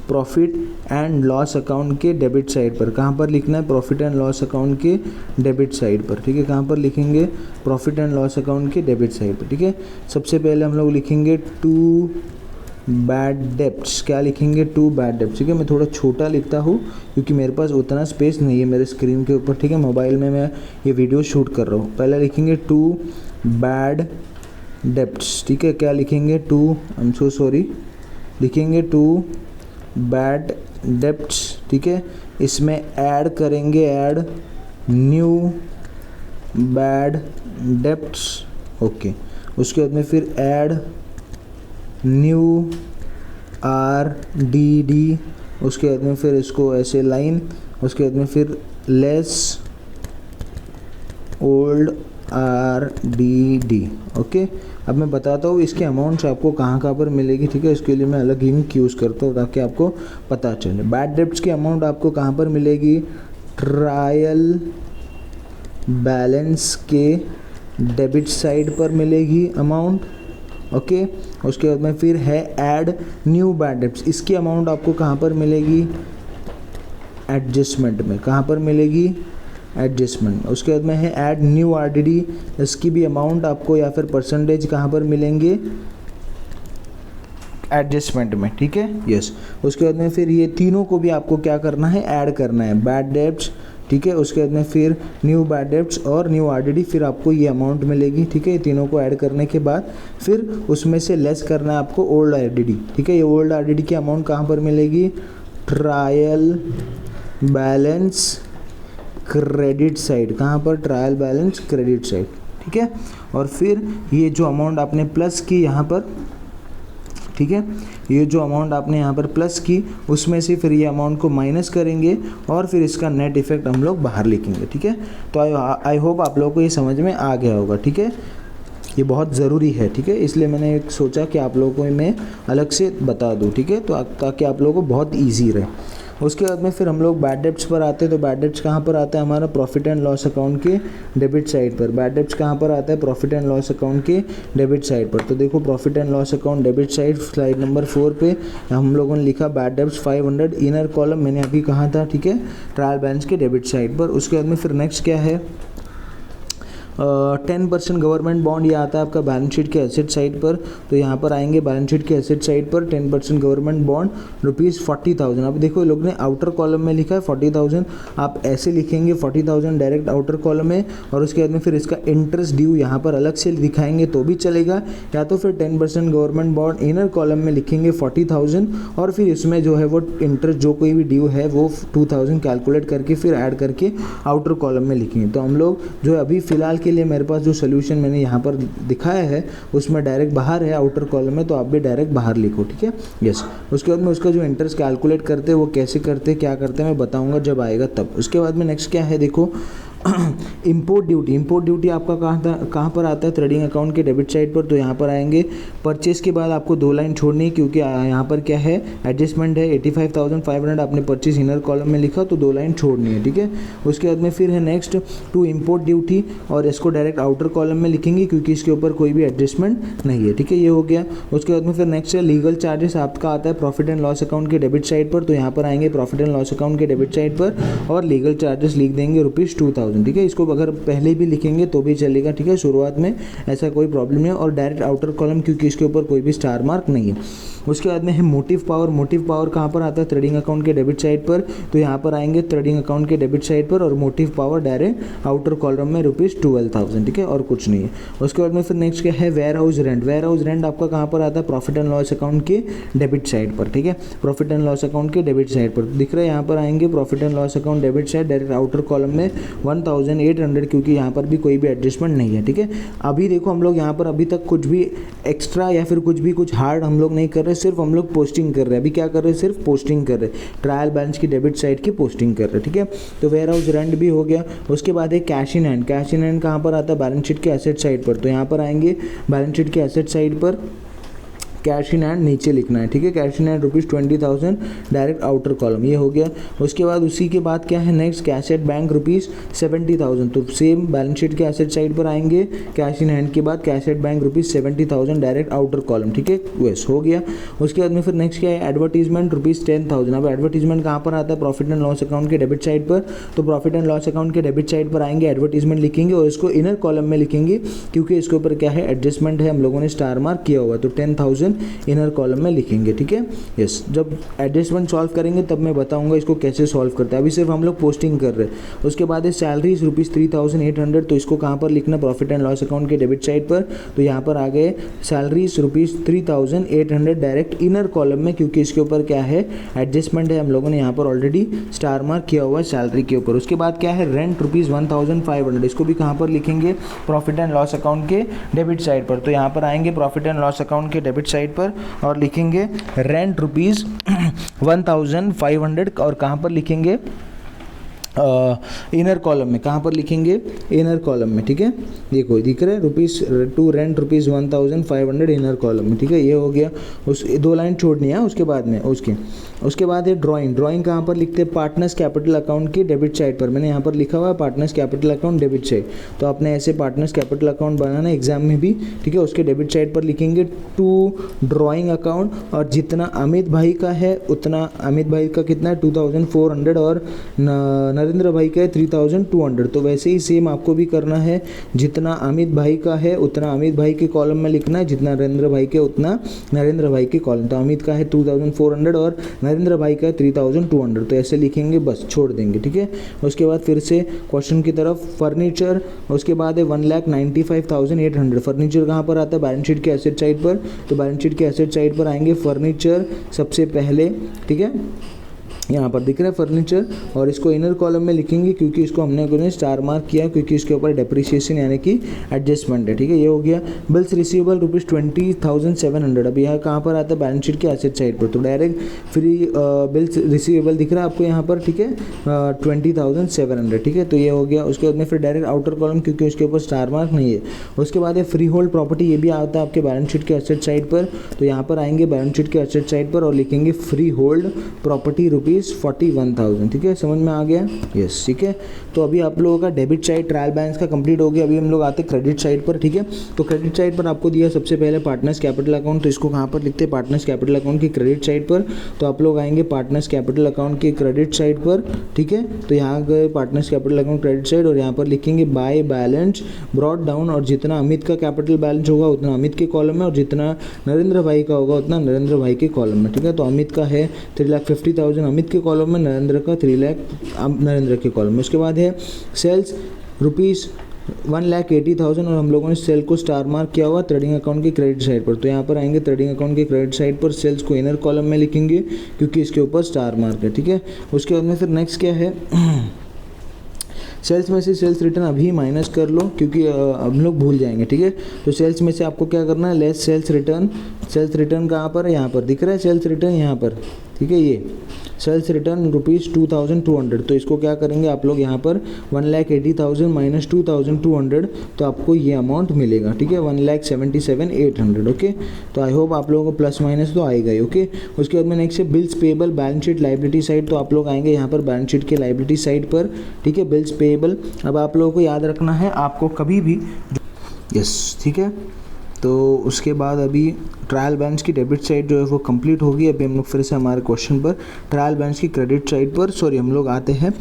Speaker 1: प्रॉफिट एंड लॉस अकाउंट के डेबिट साइड पर कहाँ पर लिखना है, प्रॉफिट एंड लॉस अकाउंट के डेबिट साइड पर, ठीक है। कहाँ पर लिखेंगे, प्रॉफिट एंड लॉस अकाउंट के डेबिट साइड पर, ठीक है। सबसे पहले हम लोग लिखेंगे टू बैड डेब्ट्स। क्या लिखेंगे, टू बैड डेब्ट्स, ठीक है। मैं थोड़ा छोटा लिखता हूँ क्योंकि मेरे पास उतना स्पेस नहीं है मेरे स्क्रीन के ऊपर, ठीक है। मोबाइल में मैं ये वीडियो शूट कर रहा हूँ। पहले लिखेंगे टू बैड डेब्ट्स, ठीक है। क्या लिखेंगे, आई एम सो सॉरी, लिखेंगे टू बैड डेब्ट्स, ठीक है। इसमें ऐड करेंगे, add new bad debts, okay. उसके बाद में फिर ऐड न्यू आरडीडी, उसके बाद में फिर इसको ऐसे लाइन, उसके बाद में फिर लेस ओल्ड आरडीडी, ओके। अब मैं बताता हूँ इसके अमाउंट्स आपको कहाँ पर मिलेगी, ठीक है। इसके लिए मैं अलग लिंक यूज़ करता हूँ ताकि आपको पता चले। बैड डेब्ट्स की अमाउंट आपको कहाँ पर मिलेगी, ट्रायल बैलेंस के डेबिट साइड पर मिलेगी अमाउंट, ओके। उसके बाद में फिर है ऐड न्यू बैड डेब्ट्स, इसकी अमाउंट आपको कहाँ पर मिलेगी, एडजस्टमेंट में। कहाँ पर मिलेगी, एडजस्टमेंट। उसके बाद में है ऐड न्यू आरडीडी, इसकी भी अमाउंट आपको या फिर परसेंटेज कहाँ पर मिलेंगे, एडजस्टमेंट में, ठीक है, यस। उसके बाद में फिर ये तीनों को भी आपको क्या करना है, ऐड करना है, बैड डेब्ट्स, ठीक है। उसके बाद में फिर न्यू बैड डेब्ट्स और न्यू आरडीडी, फिर आपको ये अमाउंट मिलेगी, ठीक है। ये तीनों को ऐड करने के बाद फिर उसमें से लेस करना है आपको ओल्ड आरडीडी, ठीक है। ये ओल्ड आरडीडी की अमाउंट कहाँ पर मिलेगी, ट्रायल बैलेंस क्रेडिट साइड। कहाँ पर, ट्रायल बैलेंस क्रेडिट साइड, ठीक है। और फिर ये जो अमाउंट आपने प्लस की यहाँ पर, ठीक है, ये जो अमाउंट आपने यहाँ पर प्लस की उसमें से फिर ये अमाउंट को माइनस करेंगे और फिर इसका नेट इफेक्ट हम लोग बाहर लिखेंगे, ठीक है। तो आई होप आप लोगों को ये समझ में आ गया होगा, ठीक है। ये बहुत ज़रूरी है, ठीक है, इसलिए मैंने सोचा कि आप लोगों को मैं अलग से बता दूँ, ठीक है, तो ताकि आप लोगों को बहुत ईजी रहे। उसके बाद में फिर हम लोग बैड डेब्ट्स पर आते हैं। तो बैड डेब्ट्स कहाँ पर आता है हमारा, प्रॉफिट एंड लॉस अकाउंट के डेबिट साइड पर। बैड डेब्ट्स कहाँ पर आता है, प्रॉफिट एंड लॉस अकाउंट के डेबिट साइड पर। तो देखो profit and loss account debit side, slide number 4 पे हम लोगों ने लिखा बैड डेब्ट्स 500, इनर कॉलम मैंने अभी कहा था, ठीक है, ट्रायल बैलेंस के डेबिट साइड पर। उसके बाद में फिर नेक्स्ट क्या है, 10% गवर्नमेंट बॉन्ड, ये आता है आपका बैलेंस शीट के एसेट साइड पर। तो यहाँ पर आएंगे बैलेंस शीट के एसेट साइड पर 10% गवर्नमेंट बॉन्ड ₹40,000। अब देखो लोग ने आउटर कॉलम में लिखा है 40,000, आप ऐसे लिखेंगे 40,000 डायरेक्ट आउटर कॉलम में, और उसके बाद में फिर इसका इंटरेस्ट ड्यू यहाँ पर अलग से दिखाएंगे तो भी चलेगा, या तो फिर 10% गवर्नमेंट बॉन्ड इनर कॉलम में लिखेंगे 40,000 और फिर इसमें जो है वो इंटरेस्ट जो कोई भी ड्यू है वो 2,000 कैलकुलेट करके फिर ऐड करके आउटर कॉलम में लिखेंगे। तो हम लोग जो अभी फ़िलहाल के लिए मेरे पास जो सोल्यूशन मैंने यहाँ पर दिखाया है उसमें डायरेक्ट बाहर है आउटर कॉलम में, तो आप भी डायरेक्ट बाहर लिखो, ठीक है, यस। उसके बाद में उसका जो इंटरेस्ट कैलकुलेट करते हैं वो कैसे करते हैं, क्या करते हैं, मैं बताऊंगा जब आएगा तब। उसके बाद में नेक्स्ट क्या है, देखो इंपोर्ट ड्यूटी। इंपोर्ट ड्यूटी आपका कहाँ पर आता है, ट्रेडिंग अकाउंट के डेबिट साइड पर। तो यहाँ पर आएंगे परचेस के बाद आपको 2 लाइन छोड़नी है, क्योंकि यहाँ पर क्या है एडजस्टमेंट है, 85,500 आपने परचेस इनर कॉलम में लिखा तो 2 लाइन छोड़नी है, ठीक है। उसके बाद में फिर है नेक्स्ट टू इंपोर्ट ड्यूटी, और इसको डायरेक्ट आउटर कॉलम में लिखेंगे क्योंकि इसके ऊपर कोई भी एडजस्टमेंट नहीं है, ठीक है, ये हो गया। उसके बाद में फिर नेक्स्ट है लीगल चार्जेस, आपका आता है प्रॉफिट एंड लॉस अकाउंट के डेबिट साइड पर। तो यहाँ पर आएंगे प्रॉफिट एंड लॉस अकाउंट के डेबिट साइड पर और लीगल चार्जेस लिख देंगे ₹2,000, ठीक है। इसको अगर पहले भी लिखेंगे तो भी चलेगा, ठीक है, शुरुआत में ऐसा कोई प्रॉब्लम नहीं है। और डायरेक्ट आउटर कॉलम क्योंकि इसके ऊपर कोई भी स्टार मार्क नहीं है। उसके बाद में है मोटिव पावर। मोटिव पावर कहाँ पर आता है, ट्रेडिंग अकाउंट के डेबिट साइड पर। तो यहाँ पर आएंगे ट्रेडिंग अकाउंट के डेबिट साइड पर और motive power direct outer column में ₹12,000, ठीक है, और कुछ नहीं है। उसके बाद में फिर नेक्स्ट क्या है, warehouse rent. Warehouse rent आपका कहाँ पर आता है, प्रॉफिट एंड लॉस अकाउंट के डेबिट साइड पर, ठीक है, प्रॉफिट एंड लॉस अकाउंट के डेबिट साइड पर दिख रहा है। यहाँ पर आएंगे profit and loss account debit side direct outer column में 1,800, क्योंकि यहाँ पर भी कोई भी एडजस्टमेंट नहीं है, ठीक है। अभी देखो हम लोग यहाँ पर अभी तक कुछ भी एक्स्ट्रा या फिर कुछ हार्ड हम लोग नहीं कर रहे, सिर्फ हम लोग पोस्टिंग कर रहे हैं। अभी क्या कर रहे हैं, सिर्फ पोस्टिंग कर रहे हैं, ट्रायल बैलेंस की डेबिट साइड की पोस्टिंग कर रहे हैं, ठीक है। तो वेयर हाउस रेंट भी हो गया। उसके बाद है cash in hand. Cash in hand कहाँ पर आता है, बैलेंस शीट के एसेट साइड पर। तो यहाँ पर आएंगे बैलेंस शीट के एसेट साइड पर कैश इन हैंड नीचे लिखना है, ठीक है, cash in hand ₹20,000 direct outer column, ये हो गया। उसके बाद उसी के बाद क्या है नेक्स्ट, कैश एट बैंक ₹70,000। तो सेम बैलेंस शीट के एसेट साइड पर आएंगे कैश इन हैंड के बाद cash at bank ₹70,000 direct outer column, ठीक है, वैस हो गया। उसके बाद में फिर नेक्स्ट क्या है, एडवर्टीजमेंट ₹10,000। अब एडवर्टीजमेंट कहाँ पर आता है, प्रॉफिट एंड लॉस अकाउंट के डेबिट साइड पर। तो प्रॉफिट एंड लॉस अकाउंट के डेबिट साइड पर आएंगे, एडवर्टीजमेंट लिखेंगे और इसको इनर कॉलम में लिखेंगे क्योंकि इसके ऊपर क्या है एडजस्टमेंट है, हम लोगों ने स्टार मार्क किया हुआ। तो 10,000 इनर कॉलम में लिखेंगे, ठीक है, यस। जब एडजस्टमेंट सॉल्व करेंगे तब मैं बताऊंगा इसको कैसे सॉल्व करते हैं, अभी सिर्फ हम लोग पोस्टिंग कर रहे हैं। उसके बाद है सैलरीज ₹3,800। तो इसको कहाँ पर लिखना, प्रॉफिट एंड लॉस अकाउंट के डेबिट साइड पर। तो यहाँ पर आ गए सैलरीज ₹3,800 डायरेक्ट इनर कॉलम में, क्योंकि इसके ऊपर क्या है एडजस्टमेंट है, हम लोगों ने यहाँ पर ऑलरेडी स्टार मार्क किया हुआ है सैलरी के ऊपर। उसके बाद क्या है रेंट ₹1,500। इसको भी कहाँ पर लिखेंगे, प्रॉफिट एंड लॉस अकाउंट के डेबिट साइड पर। तो यहाँ पर आएंगे प्रॉफिट एंड लॉस अकाउंट के डेबिट साइड पर और लिखेंगे रेंट ₹1,500 और कहाँ पर लिखेंगे इनर कॉलम में, कहाँ पर लिखेंगे इनर कॉलम में, ठीक है, ये कोई दिख रहा है टू रेंट ₹1,500 इनर कॉलम में, ठीक है, ये हो गया। उस 2 लाइन छोड़नी है उसके बाद में। उसके बाद है ड्राइंग। ड्राइंग कहाँ पर लिखते हैं, पार्टनर्स कैपिटल अकाउंट की डेबिट साइड पर। मैंने यहाँ पर लिखा हुआ है partners capital account debit side. तो आपने ऐसे पार्टनर्स कैपिटल अकाउंट बनाना है एग्जाम में भी, ठीक है, उसके डेबिट साइड पर लिखेंगे टू ड्राइंग अकाउंट, और जितना अमित भाई का है उतना, अमित भाई का कितना है 2,400 और नरेंद्र भाई का है 3,200। तो वैसे ही सेम आपको भी करना है, जितना अमित भाई का है उतना अमित भाई के कॉलम में लिखना है, जितना नरेंद्र भाई के उतना नरेंद्र भाई के कॉलम। तो अमित का है 2,400 और नरेंद्र भाई का है 3,200। तो ऐसे लिखेंगे, बस छोड़ देंगे, ठीक है। उसके बाद फिर से क्वेश्चन की तरफ, फर्नीचर। उसके बाद है 1,95,800। फर्नीचर कहाँ पर आता है, बैलेंस शीट के एसेट साइड पर। तो बैलेंस शीट के एसेट साइड पर आएंगे फर्नीचर सबसे पहले, ठीक है। यहाँ पर दिख रहा है फर्नीचर, और इसको इनर कॉलम में लिखेंगे क्योंकि इसको हमने स्टार मार्क किया क्योंकि इसके ऊपर डेप्रिसिएशन यानी कि एडजस्टमेंट है, ठीक है। ये हो गया। Bills receivable ₹20,700। अब यह कहाँ पर आता है, बैलेंस शीट के एसेट साइड पर, तो डायरेक्ट फ्री बिल्स रिसीवेबल दिख रहा है आपको यहाँ पर, ठीक है, 20,700, ठीक है। तो ये हो गया। उसके बाद में फिर डायरेक्ट आउटर कॉलम क्योंकि उसके ऊपर स्टार मार्क नहीं है। उसके बाद है फ्री होल्ड प्रॉपर्टी, ये भी आता है आपके बैलेंस शीट के एसेट साइड पर, तो यहाँ पर आएंगे बैलेंस शीट के एसेट साइड पर और लिखेंगे फ्री होल्ड प्रॉपर्टी ₹41,000, ठीक है। समझ में आ गया, यस, ठीक है। तो अभी आप लोगों का डेबिट साइड ट्रायल बैलेंस का कंप्लीट हो गया। अभी हम लोग आते हैं क्रेडिट साइड पर, ठीक है। तो क्रेडिट साइड पर आपको दिया सबसे पहले पार्टनर्स कैपिटल अकाउंट, तो इसको कहाँ पर लिखते हैं, पार्टनर्स कैपिटल अकाउंट की क्रेडिट साइड पर। तो आप लोग आएंगे पार्टनर्स कैपिटल अकाउंट की क्रेडिट साइड पर, ठीक है। तो यहाँ गए partners capital account credit side और यहाँ पर लिखेंगे बाय बैलेंस ब्रॉट डाउन, और जितना अमित का कैपिटल बैलेंस होगा उतना अमित के कॉलम में और जितना नरेंद्र भाई का होगा उतना नरेंद्र भाई के कॉलम में, ठीक है। तो अमित का है 3,50,000 अमित के कॉलम में, नरेंद्र का 3 लाख नरेंद्र के कॉलम में। उसके बाद है सेल्स ₹1,80,000 और हम लोगों ने सेल को स्टार मार्क किया हुआ ट्रेडिंग अकाउंट की क्रेडिट साइड पर। तो यहाँ पर आएंगे ट्रेडिंग अकाउंट की क्रेडिट साइड पर, सेल्स को इनर कॉलम में लिखेंगे क्योंकि इसके ऊपर स्टार मार्क है, ठीक है। उसके बाद में फिर नेक्स्ट क्या है, सेल्स में से सेल्स रिटर्न अभी माइनस कर लो क्योंकि हम लोग भूल जाएंगे, ठीक है। तो सेल्स में से आपको क्या करना है, less sales return. Sales return कहाँ पर है, यहाँ पर दिख रहा है सेल्स रिटर्न यहाँ पर, ठीक है। ये सेल्स रिटर्न ₹2,200, तो इसको क्या करेंगे आप लोग यहाँ पर 1,80,000 माइनस 2,200, तो आपको ये अमाउंट मिलेगा, ठीक है, 1,77,800, ओके। तो आई होप आप लोगों को प्लस माइनस तो आएगा ही, ओके। उसके बाद में नेक्स्ट है bills payable balance sheet liability side, तो आप लोग आएंगे यहाँ पर बैलेंस शीट के लाइबिलिटी साइड पर, ठीक है, बिल्स पेबल। अब आप लोगों को याद रखना है आपको कभी भी, यस, ठीक है। तो उसके बाद अभी ट्रायल बैलेंस की डेबिट साइड जो है वो कंप्लीट होगी। अभी हम लोग फिर से हमारे क्वेश्चन पर ट्रायल बैलेंस की क्रेडिट साइड पर हम लोग आते हैं,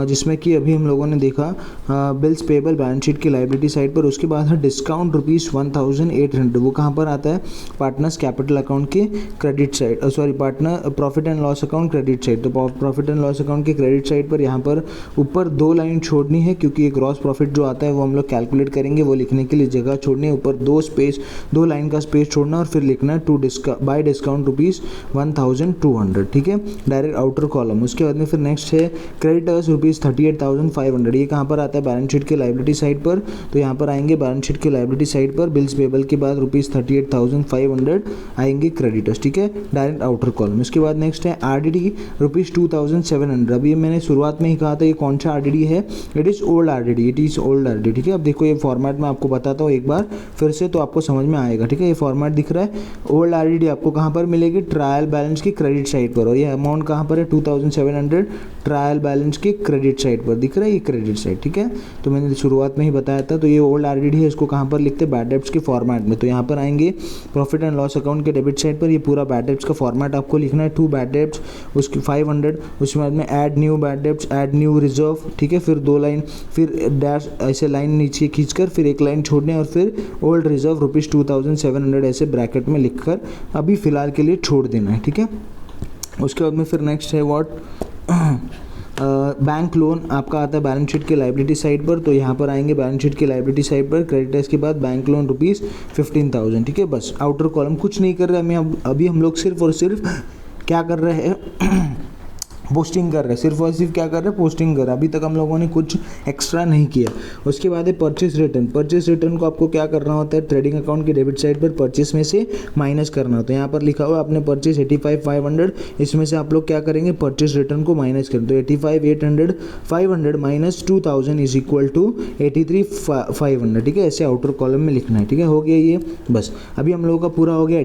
Speaker 1: जिसमें कि अभी हम लोगों ने देखा बिल्स पेबल बैलेंस शीट की लाइबिलिटी साइड पर। उसके बाद है डिस्काउंट ₹1,800, वो कहाँ पर आता है, पार्टनर्स कैपिटल अकाउंट की credit side, partner profit and loss account credit side. तो प्रॉफिट एंड लॉस अकाउंट की क्रेडिट साइड पर यहाँ पर ऊपर 2 लाइन छोड़नी है क्योंकि ये ग्रॉस प्रॉफिट जो आता है वो हम लोग कैलकुलेट करेंगे, वो लिखने के लिए जगह छोड़नी है, ऊपर 2 लाइन का स्पेस छोड़ना और फिर लिखना है बाय डिस्काउंट ₹1,200, ठीक है, डायरेक्ट आउटर कॉलम। उसके बाद में फिर नेक्स्ट है क्रेडिटर्स ₹38,500, ये कहाँ पर आता है, बैलेंस शीट के लाइबिलिटी साइड पर। तो यहाँ पर आएंगे बैलेंस शीट के लाइबिलिटी साइड पर बिल्स पेबल के बाद ₹38,500 आएंगे क्रेडिटर्स, ठीक है, डायरेक्ट आउटर कॉलम। उसके बाद नेक्स्ट है RDD ₹2,700। अभी मैंने शुरुआत में ही कहा था ये कौन सा RDD है, इट इज़ ओल्ड RDD, ठीक है। अब देखो ये फॉर्मेट में आपको बताता हूँ एक बार फिर से तो आपको समझ में आएगा, ठीक है। ये फॉर्मेट दिख रहा है, ओल्ड RDD आपको कहाँ पर मिलेगी, ट्रायल बैलेंस की क्रेडिट साइड पर, और ये अमाउंट कहाँ पर है 2,700 ट्रायल बैलेंस की क्रेडिट साइड पर दिख रहा है, ये क्रेडिट साइड, ठीक है। तो मैंने शुरुआत में ही बताया था। तो ये ओल्ड RDD है, इसको कहाँ पर लिखते हैं, बैड डेब्ट्स के फॉर्मेट में। तो यहाँ पर आएंगे प्रॉफिट एंड लॉस अकाउंट के डेबिट साइड पर, ये पूरा बैड डेब्ट्स का फॉर्मेट आपको लिखना है, 2 बैड डेब्ट्स उसकी 500, उसके बाद में add new bad debts, add new reserve, ठीक है, फिर 2 लाइन, फिर डैश ऐसे लाइन नीचे खींचकर फिर 1 लाइन छोड़ने और फिर ओल्ड रिजर्व ₹2,700 ऐसे ब्रैकेट में लिखकर अभी फ़िलहाल के लिए छोड़ देना है, ठीक है। उसके बाद में फिर नेक्स्ट है व्हाट, बैंक लोन आपका आता है बैलेंस शीट के लाइबिलिटी साइड पर। तो यहाँ पर आएंगे बैलेंस शीट के लाइबिलिटी साइड पर क्रेडिटर्स के बाद बैंक लोन ₹15,000, ठीक है। बस आउटर कॉलम कुछ नहीं कर रहे हैं अभी हम लोग सिर्फ और सिर्फ क्या कर रहे हैं, पोस्टिंग कर रहे हैं, सिर्फ और सिर्फ क्या कर रहे हैं, पोस्टिंग कर रहे हैं। अभी तक हम लोगों ने कुछ एक्स्ट्रा नहीं किया। उसके बाद है परचेस रिटर्न। परचेस रिटर्न को आपको क्या करना होता है, ट्रेडिंग अकाउंट के डेबिट साइड पर परचेस में से माइनस करना होता है। यहाँ पर लिखा हुआ आपने परचेस 85,500, इसमें से आप लोग क्या करेंगे, परचेस रिटर्न को माइनस करें। तो 85,500 माइनस 2,000 इज इक्वल टू 83,500, ठीक है, ऐसे आउटर कॉलम में लिखना है, ठीक है। हो गया ये, बस अभी हम लोगों का पूरा हो गया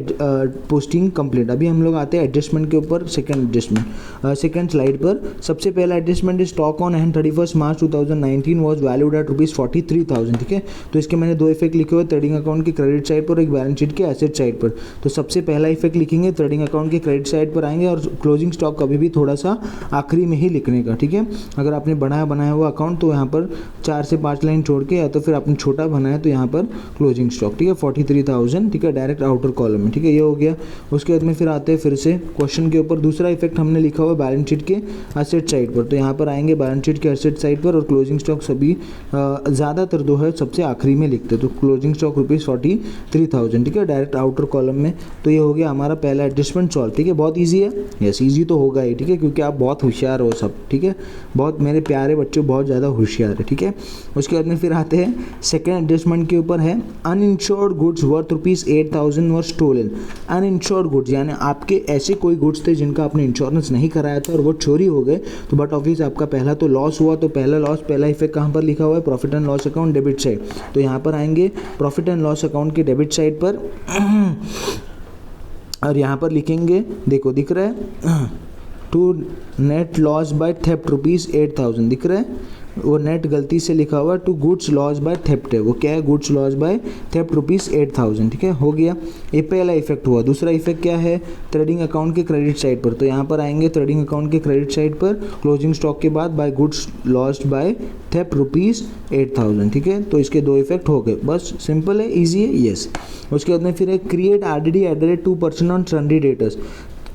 Speaker 1: पोस्टिंग कंप्लीट। अभी हम लोग आते हैं एडजस्टमेंट के ऊपर, सेकंड स्लाइड पर। सबसे पहला adjustment stock on and 31 March 2019 was valued at ₹43,000, ठीक है। तो इसके मैंने 2 इफेक्ट लिखे हुए, ट्रेडिंग अकाउंट की क्रेडिट साइड पर और एक बैलेंस शीट के एसेट साइड पर। तो सबसे पहला इफेक्ट लिखेंगे, ट्रेडिंग अकाउंट के क्रेडिट साइड पर आएंगे और क्लोजिंग स्टॉक कभी भी थोड़ा सा आखिरी में ही लिखने का, ठीक है। अगर आपने बनाया हुआ अकाउंट तो यहाँ पर 4 से 5 लाइन छोड़ के, या तो फिर आपने छोटा बनाया तो यहाँ पर क्लोजिंग स्टॉक, ठीक है, 43,000, ठीक है, डायरेक्ट आउटर कॉलम में, ठीक है। ये हो गया। उसके बाद में फिर आते हैं फिर से क्वेश्चन के ऊपर। दूसरा इफेक्ट हमने लिखा हुआ बैलेंस शीट शीट के असेट साइड पर। तो यहाँ पर आएंगे बैलेंस शीट के असेट साइड पर और क्लोजिंग स्टॉक सभी ज़्यादातर जो है सबसे आखिरी में लिखते हैं। तो क्लोजिंग स्टॉक ₹43,000, ठीक है, डायरेक्ट आउटर कॉलम में। तो ये हो गया हमारा पहला एडजस्टमेंट सॉल्व, ठीक है। बहुत ईजी है, यस ईजी तो होगा ही, ठीक है, क्योंकि आप बहुत होशियार हो सब, ठीक है, बहुत मेरे प्यारे बच्चों बहुत ज़्यादा होशियार है, ठीक है। उसके बाद में फिर आते हैं सेकेंड एडजस्टमेंट के ऊपर है अनइंश्योर्ड गुड्स वर्थ ₹8,000 वर स्टोलन। अनइंश्योर्ड गुड्स यानी आपके ऐसे कोई गुड्स थे जिनका आपने इंश्योरेंस नहीं कराया था और वो चोरी हो गए, तो बट ऑफिस आपका पहला तो लॉस हुआ। तो पहला लॉस, पहला इफेक्ट कहाँ पर लिखा हुआ है? Profit and loss account debit side. तो यहाँ पर आएंगे प्रॉफिट एंड लॉस अकाउंट के डेबिट साइड पर और यहाँ पर लिखेंगे, देखो दिख रहा है, to net loss by theft ₹8,000 दिख रहा है, वो नेट गलती से लिखा हुआ to goods loss by theft है, वो क्या है? गुड्स लॉस बाय थेफ्ट ₹8,000, ठीक है, हो गया। ये पहला इफेक्ट हुआ। दूसरा इफेक्ट क्या है? ट्रेडिंग अकाउंट के क्रेडिट साइड पर। तो यहाँ पर आएंगे ट्रेडिंग अकाउंट के क्रेडिट साइड पर क्लोजिंग स्टॉक के बाद by goods lost by theft ₹8,000, ठीक है। तो इसके दो इफेक्ट हो गए, बस सिंपल है, ईजी है, यस। उसके बाद में फिर एक create RDD at the rate 2% on sundry debtors.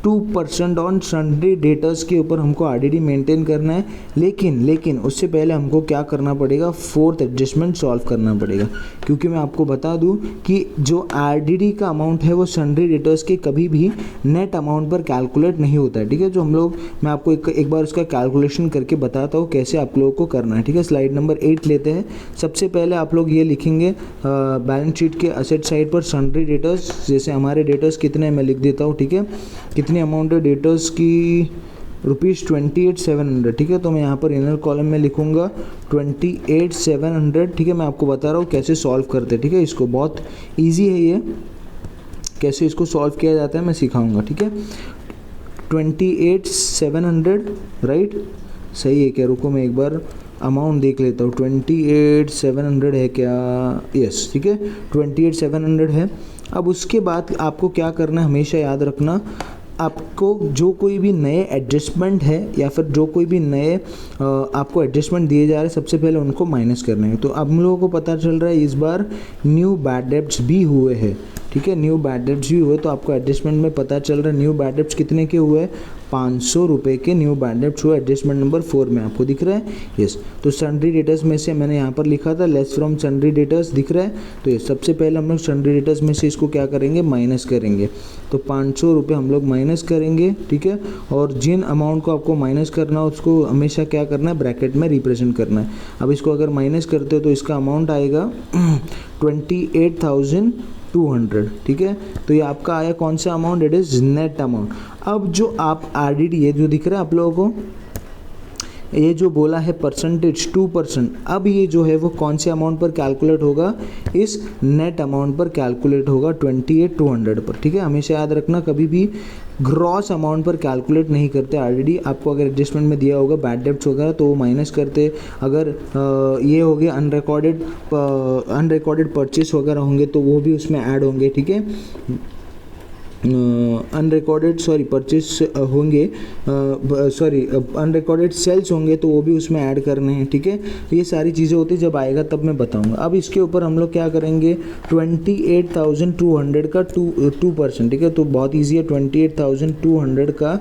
Speaker 1: 2% on sundry debtors के ऊपर हमको RDD मेंटेन करना है, लेकिन उससे पहले हमको क्या करना पड़ेगा? फोर्थ एडजस्टमेंट सॉल्व करना पड़ेगा, क्योंकि मैं आपको बता दूं कि जो RDD का अमाउंट है वो सन्ड्री डेटर्स के कभी भी नेट अमाउंट पर कैलकुलेट नहीं होता है, ठीक है। जो हम लोग, मैं आपको एक बार उसका कैलकुलेशन करके बताता हूँ कैसे आप लोगों को करना है, ठीक है। स्लाइड नंबर 8 लेते हैं। सबसे पहले आप लोग ये लिखेंगे बैलेंस शीट के असेट साइड पर सन्ड्री डेटर्स, जैसे हमारे डेटर्स कितने मैं लिख देता हूँ, ठीक है, कितनी अमाउंट है डेटर्स की? ₹28,700, ठीक है। तो मैं यहाँ पर इनर कॉलम में लिखूँगा 28,700, ठीक है। मैं आपको बता रहा हूँ कैसे सॉल्व करते हैं, ठीक है। इसको बहुत इजी है, ये कैसे इसको सॉल्व किया जाता है मैं सिखाऊंगा, ठीक है। 28,700 राइट, सही है क्या? रुको मैं एक बार अमाउंट देख लेता हूँ। 28,700 है क्या? यस, ठीक है, 28,700 है। अब उसके बाद आपको क्या करना है, हमेशा याद रखना, आपको जो कोई भी नए एडजस्टमेंट है या फिर जो कोई भी नए आपको एडजस्टमेंट दिए जा रहे हैं, सबसे पहले उनको माइनस करना है। तो अब हम लोगों को पता चल रहा है इस बार न्यू बैड डेब्ट्स भी हुए हैं, ठीक है, न्यू बैड डेब्ट्स भी हुए। तो आपको एडजस्टमेंट में पता चल रहा है न्यू बैड डेब्ट्स कितने के हुए? ₹500 के न्यू बैड डेब्ट्स हुए एडजस्टमेंट नंबर 4 में, आपको दिख रहा है, यस। तो सन्ड्री डेटर्स में से मैंने यहाँ पर लिखा था लेस फ्रॉम सन्ड्री डेटर्स, दिख रहा है। तो ये सबसे पहले हम लोग सन्ड्री डेटर्स में से इसको क्या करेंगे? माइनस करेंगे। तो ₹500 हम लोग माइनस करेंगे, ठीक है। और जिन अमाउंट को आपको माइनस करना हो उसको हमेशा क्या करना है? ब्रैकेट में रिप्रेजेंट करना है। अब इसको अगर माइनस करते हो तो इसका अमाउंट आएगा 28,200, ठीक है। तो ये आपका आया कौन सा amount? It is net amount. अब जो आप RDD, ये जो दिख रहा है आप लोगों को, ये जो बोला है परसेंटेज 2%, अब ये जो है वो कौन से अमाउंट पर कैलकुलेट होगा? इस नेट अमाउंट पर कैलकुलेट होगा 28,200 पर, ठीक है। हमेशा याद रखना, कभी भी ग्रॉस अमाउंट पर कैलकुलेट नहीं करते RDD। आपको अगर एडजस्टमेंट में दिया होगा बैड डेब्ट्स वगैरह तो वो माइनस करते, अगर ये हो गया अनरिकॉर्डेड परचेस वगैरह होंगे तो वो भी उसमें ऐड होंगे, ठीक है। अनरिकॉर्डेड परचेस होंगे, अनरिकॉर्डेड सेल्स होंगे तो वो भी उसमें ऐड करने हैं, ठीक है। तो ये सारी चीज़ें होती जब आएगा तब मैं बताऊंगा। अब इसके ऊपर हम लोग क्या करेंगे? 28,200 का 2%, ठीक है। तो बहुत ईजी है, 28,200 का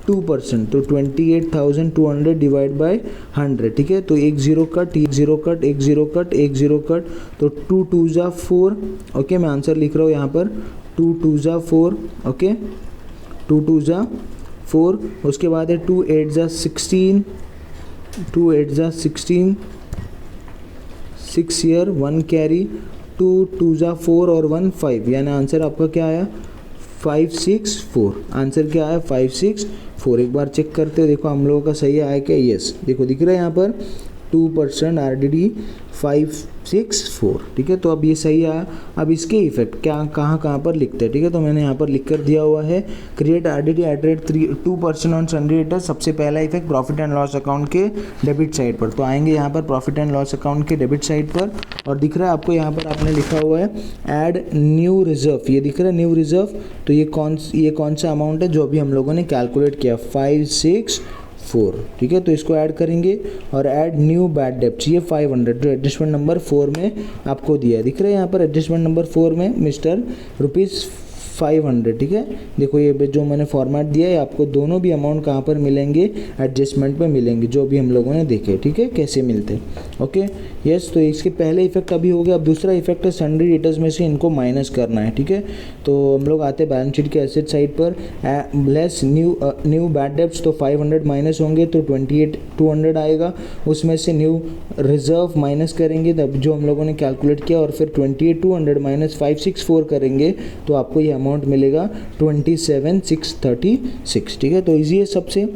Speaker 1: 2%, तो 28,200 डिवाइड बाय 100, ठीक है। तो 1 0 कट, 1 0 कट, 1 0 कट, 1 0 कट, तो 2 2 जा 4, ओके। मैं आंसर लिख रहा हूँ यहाँ पर 2 2 जा 4, ओके, 2 2 जा 4। उसके बाद है 2 8 जा 16, 2 8 जा 16, 6 ईयर 1 कैरी, 2 2 जा 4 और 1 5, यानी आंसर आपका क्या आया? 564। आंसर क्या आया? 564। एक बार चेक करते हो, देखो हम लोगों का सही आया क्या? यस, देखो दिख रहा है यहाँ पर 2% RDD 564, ठीक है। तो अब ये सही आया। अब इसके इफेक्ट क्या कहाँ पर लिखते हैं, ठीक है। तो मैंने यहाँ पर लिख कर दिया हुआ है create RDD at rate 2% on sundry debtors. सबसे पहला effect profit and loss account के डेबिट साइड पर। तो आएंगे यहाँ पर प्रॉफिट एंड लॉस अकाउंट के डेबिट साइड पर और दिख रहा है आपको यहाँ पर आपने लिखा हुआ है ऐड न्यू रिजर्व, ये दिख रहा है न्यू रिजर्व। तो ये कौन सा अमाउंट है जो अभी हम लोगों ने कैलकुलेट किया? 564, ठीक है। तो इसको ऐड करेंगे और ऐड न्यू बैड डेब्ट्स, ये 500 जो एडजस्टमेंट नंबर 4 में आपको दिया है, दिख रहा है यहाँ पर एडजस्टमेंट नंबर 4 में मिस्टर 500, ठीक है। देखो ये जो मैंने फॉर्मेट दिया है आपको दोनों भी अमाउंट कहाँ पर मिलेंगे, एडजस्टमेंट पे मिलेंगे, जो भी हम लोगों ने देखे, ठीक है, कैसे मिलते हैं। ओके यस, तो इसके पहले इफेक्ट अभी हो गया। अब दूसरा इफेक्ट है सन्ड्री डेटर्स में से इनको माइनस करना है, ठीक है। तो हम लोग आते हैं बैलेंस शीट के एसेट साइड पर, लेस न्यू बैड डेब्ट्स, तो 500 माइनस होंगे तो 28,200 आएगा। उसमें से न्यू रिजर्व माइनस करेंगे तब जो हम लोगों ने कैलकुलेट किया, और फिर 28,200 माइनस 564 करेंगे तो आपको ये अमाउंट मिलेगा 27,636, ठीक है। तो ईजी है सबसे,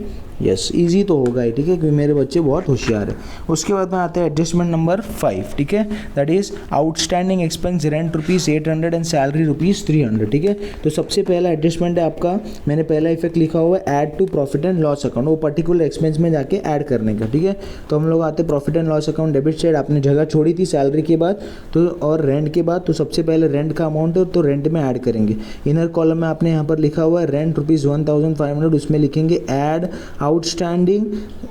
Speaker 1: यस इजी तो होगा ही, ठीक है, क्योंकि मेरे बच्चे बहुत होशियार है। उसके बाद में आते हैं एडजस्टमेंट नंबर 5, ठीक है, that is outstanding expense rent ₹800 and salary ₹300, ठीक है। तो सबसे पहला एडजस्टमेंट है आपका, मैंने पहला इफेक्ट लिखा हुआ है add to profit and loss account, वो पर्टिकुलर एक्सपेंस में जाके ऐड करने का, ठीक है। तो हम लोग आते हैं profit and loss account debit side, आपने जगह छोड़ी थी सैलरी के बाद तो और रेंट के बाद, तो सबसे पहले रेंट का अमाउंट है तो रेंट में ऐड करेंगे। इनर कॉलम में आपने यहाँ पर लिखा हुआ है रेंट ₹1,500, उसमें लिखेंगे ऐड आउटस्टैंडिंग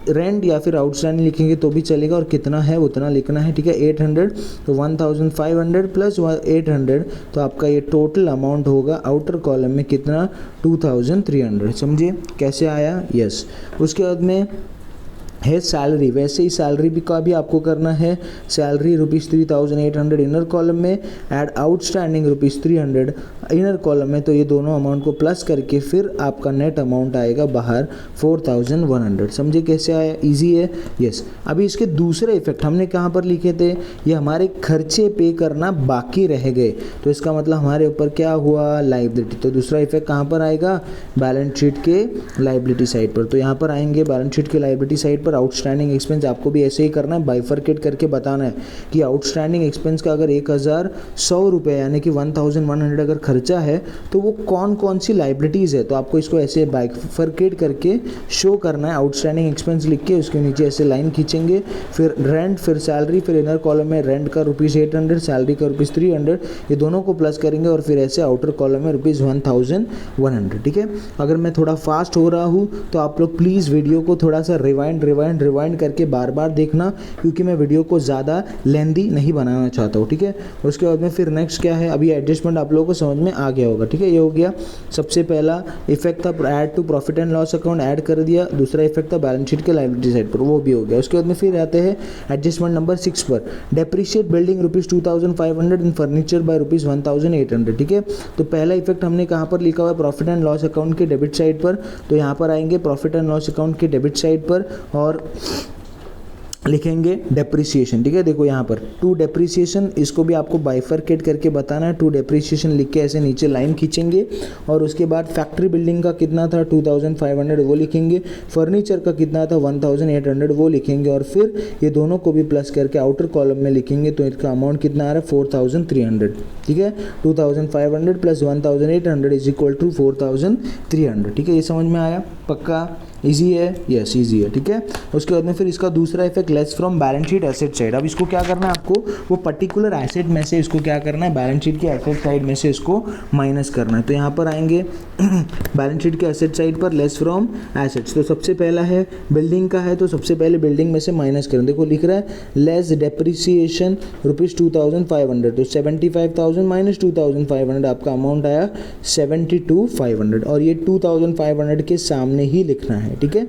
Speaker 1: रेंट, या फिर आउटस्टैंडिंग लिखेंगे तो भी चलेगा, और कितना है उतना लिखना है, ठीक है। 800 तो 1,500 प्लस 800, तो आपका ये टोटल अमाउंट होगा आउटर कॉलम में कितना, 2,300, समझिए कैसे आया, यस। उसके बाद में है सैलरी, वैसे ही सैलरी भी का भी आपको करना है, सैलरी ₹3,800 इनर कॉलम में, ऐड आउटस्टैंडिंग ₹300 इनर कॉलम में, तो ये दोनों अमाउंट को प्लस करके फिर आपका नेट अमाउंट आएगा बाहर 4,100, समझे कैसे आया, इजी है, यस। अभी इसके दूसरे इफेक्ट हमने कहाँ पर लिखे थे, ये हमारे खर्चे पे करना बाकी रह गए, तो इसका मतलब हमारे ऊपर क्या हुआ, लाइबिलिटी। तो दूसरा इफेक्ट कहाँ पर आएगा, बैलेंस शीट के लाइबिलिटी साइड पर। तो यहाँ पर आएंगे बैलेंस शीट के लाइबिलिटी साइड पर आउटस्टैंडिंग एक्सपेंस, आपको भी ऐसे ही करना है, बाइफरकेट करके बताना है कि आउटस्टैंडिंग एक्सपेंस का अगर 1,100 रुपये यानी कि 1,100 अगर खर्चा है तो वो कौन कौन सी लाइबिलिटीज़ है, तो आपको इसको ऐसे बाइफरकेट करके शो करना है। आउटस्टैंडिंग एक्सपेंस लिख के उसके नीचे ऐसे लाइन खींचेंगे, फिर रेंट, फिर सैलरी, फिर इनर कॉलम में रेंट का ₹800, सैलरी का ₹300, ये दोनों को प्लस करेंगे, और फिर ऐसे आउटर कॉलम में ₹1,100, ठीक है। अगर मैं थोड़ा फास्ट हो रहा हूँ तो आप लोग प्लीज़ वीडियो को थोड़ा सा रिवाइंड करके बार बार देखना, क्योंकि मैं वीडियो को ज़्यादा लेंदी नहीं बनाना चाहता हूँ, ठीक है। उसके बाद में फिर नेक्स्ट क्या है, अभी एडजस्टमेंट आप लोगों को समझ में आ गया होगा, ठीक है। ये हो गया सबसे पहला इफेक्ट था add to profit and loss account, add कर दिया। दूसरा इफेक्ट था बैलेंस शीट के लायबिलिटी साइड पर, वो भी हो गया। उसके बाद में फिर आते हैं एडजस्टमेंट नंबर 6 पर, depreciate building ₹2,500 and furniture bye ₹1,800, ठीक है। तो पहला इफेक्ट हमने कहाँ पर लिखा हुआ है, प्रॉफिट एंड लॉस अकाउंट के डेबिट साइड पर, तो यहाँ पर आएंगे प्रॉफिट एंड लॉस अकाउंट के डेबिट साइड पर और लिखेंगे डेप्रिसिएशन, ठीक है। देखो यहाँ पर टू डेप्रिसिएशन, इसको भी आपको बाइफरकेट करके बताना है। टू डेप्रिसिएशन लिख के ऐसे नीचे लाइन खींचेंगे, और उसके बाद फैक्ट्री बिल्डिंग का कितना था 2,500 वो लिखेंगे, फर्नीचर का कितना था 1,800 वो लिखेंगे, और फिर ये दोनों को भी प्लस करके आउटर कॉलम में लिखेंगे, तो इसका अमाउंट कितना आ रहा है 4,300, ठीक है। 2,500 प्लस 1,800 इज इक्वल टू 4,300, ठीक है। ये समझ में आया, पक्का इजी है, यस इजी है, ठीक है। उसके बाद में फिर इसका दूसरा effect less from balance sheet asset side. अब इसको क्या करना है, आपको वो पर्टिकुलर एसेट में से इसको क्या करना है, बैलेंस शीट के एसेट साइड में से इसको माइनस करना है। तो यहाँ पर आएंगे बैलेंस शीट के एसेट साइड पर लेस फ्रॉम एसेट्स, तो सबसे पहला है बिल्डिंग का है, तो सबसे पहले बिल्डिंग में से माइनस करें। देखो लिख रहा है लेस डेप्रिसिएशन ₹2,500, तो 75,000 माइनस 2,500 आपका अमाउंट आया 72,500, और ये 2,500 के सामने ही लिखना है, ठीक है।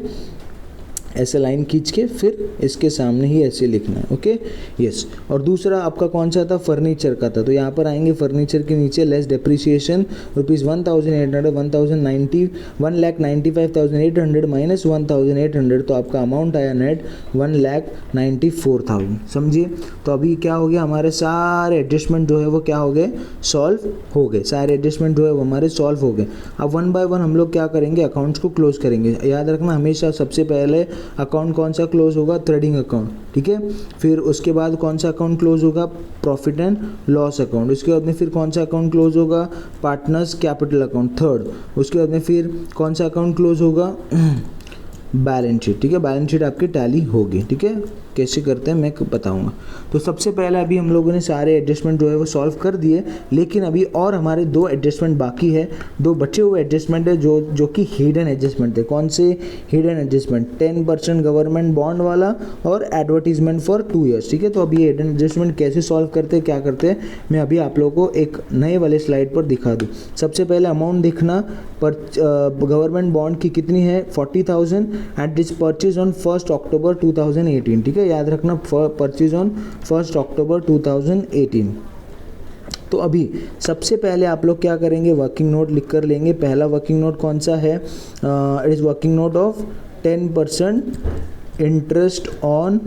Speaker 1: ऐसे लाइन खींच के फिर इसके सामने ही ऐसे लिखना है, ओके यस। और दूसरा आपका कौन सा था, फर्नीचर का था, तो यहाँ पर आएंगे फर्नीचर के नीचे लेस डेप्रिसिएशन ₹1,800 1,95,800 माइनस 1,800, तो आपका अमाउंट आया नेट 1,94,000, समझिए। तो अभी क्या हो गया, हमारे सारे एडजस्टमेंट जो है वो क्या हो गए, सॉल्व हो गए, सारे एडजस्टमेंट जो है वो हमारे सॉल्व हो गए। अब वन बाय वन हम लोग क्या करेंगे, अकाउंट्स को क्लोज करेंगे। याद रखना हमेशा सबसे पहले अकाउंट कौन सा क्लोज होगा, ट्रेडिंग अकाउंट, ठीक है। फिर उसके बाद कौन सा अकाउंट क्लोज होगा, प्रॉफिट एंड लॉस अकाउंट। उसके बाद में फिर कौन सा अकाउंट क्लोज होगा, पार्टनर्स कैपिटल अकाउंट, थर्ड। उसके बाद में फिर कौन सा अकाउंट क्लोज होगा, बैलेंस शीट, ठीक है। बैलेंस शीट आपकी टैली होगी, ठीक है। कैसे करते हैं मैं बताऊंगा। तो सबसे पहले अभी हम लोगों ने सारे एडजस्टमेंट जो है वो सॉल्व कर दिए, लेकिन अभी और हमारे 2 एडजस्टमेंट बाकी है, 2 बचे हुए एडजस्टमेंट है जो कि हिडन एडजस्टमेंट थे। कौन से हिडन एडजस्टमेंट? 10% गवर्नमेंट बॉन्ड वाला और एडवर्टीजमेंट फॉर 2 ईयर्स, ठीक है। तो अभी ये हिडन एडजस्टमेंट कैसे सॉल्व करते हैं, क्या करते हैं, मैं अभी आप लोगों को एक नए वाले स्लाइड पर दिखा दूँ। सबसे पहले अमाउंट देखना, पर गवर्नमेंट बॉन्ड की कितनी है 40,000 एंड दिस परचेज ऑन 1 अक्टूबर 2018, ठीक है, याद रखना परचेज ऑन 1 अक्टूबर 2018। तो अभी सबसे पहले आप लोग क्या करेंगे, वर्किंग नोट लिख कर लेंगे। पहला वर्किंग नोट कौन सा है? It is working note of 10% interest on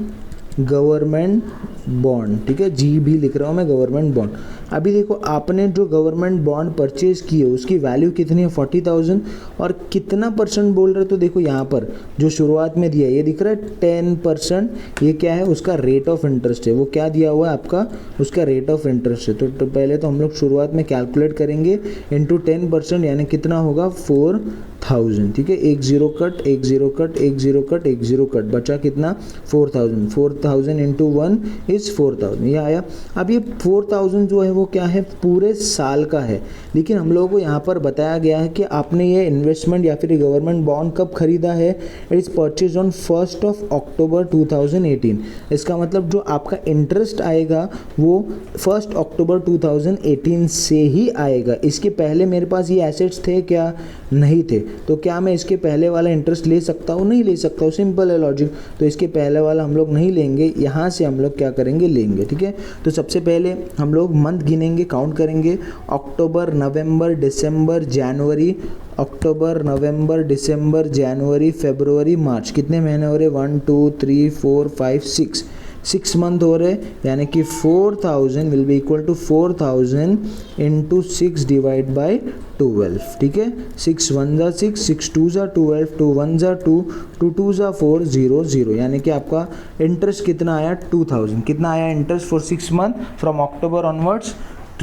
Speaker 1: government bond, ठीक है, जी भी लिख रहा हूँ मैं, गवर्नमेंट बॉन्ड। अभी देखो आपने जो गवर्नमेंट बॉन्ड परचेज की है उसकी वैल्यू कितनी है 40,000 और कितना परसेंट बोल रहे, तो देखो यहाँ पर जो शुरुआत में दिया ये दिख रहा है 10%, ये क्या है उसका रेट ऑफ इंटरेस्ट है, वो क्या दिया हुआ है आपका, उसका रेट ऑफ इंटरेस्ट है। तो पहले तो हम लोग शुरुआत में कैलकुलेट करेंगे इंटू 10%, यानी कितना होगा 4,000, ठीक है, 1 0 कट 1 0 कट 1 0 कट 1 0 कट, बचा कितना 4,000 इंटू 1 इज़ 4,000, ये आया। अब ये 4,000 जो है वो क्या है, पूरे साल का है, लेकिन हम लोगों को यहाँ पर बताया गया है कि आपने ये इन्वेस्टमेंट या फिर गवर्नमेंट बॉन्ड कब खरीदा है, इट इज़ परचेज ऑन 1 अक्टूबर 2018। इसका मतलब जो आपका इंटरेस्ट आएगा वो 1 अक्टूबर 2018 से ही आएगा। इसके पहले मेरे पास ये एसेट्स थे क्या? नहीं थे। तो क्या मैं इसके पहले वाला इंटरेस्ट ले सकता हूँ? नहीं ले सकता हूँ, सिंपल है लॉजिक। तो इसके पहले वाला हम लोग नहीं लेंगे, यहाँ से हम लोग क्या करेंगे, लेंगे, ठीक है। तो सबसे पहले हम लोग मंथ गिनेंगे, काउंट करेंगे, अक्टूबर नवंबर दिसंबर जनवरी, अक्टूबर नवंबर दिसंबर जनवरी फरवरी मार्च, कितने महीने हो रहे, 1 2 3 4 5 6 मंथ हो रहे, यानी कि 4,000 will be equal to 4,000 into 6 divide by 12, ठीक है। 6 1 जा 6, 6 2 जा 12, 2 1 जा 2, 2 2 जा 4, 0 0, यानी कि आपका इंटरेस्ट कितना आया 2,000, कितना आया interest for 6 month from October onwards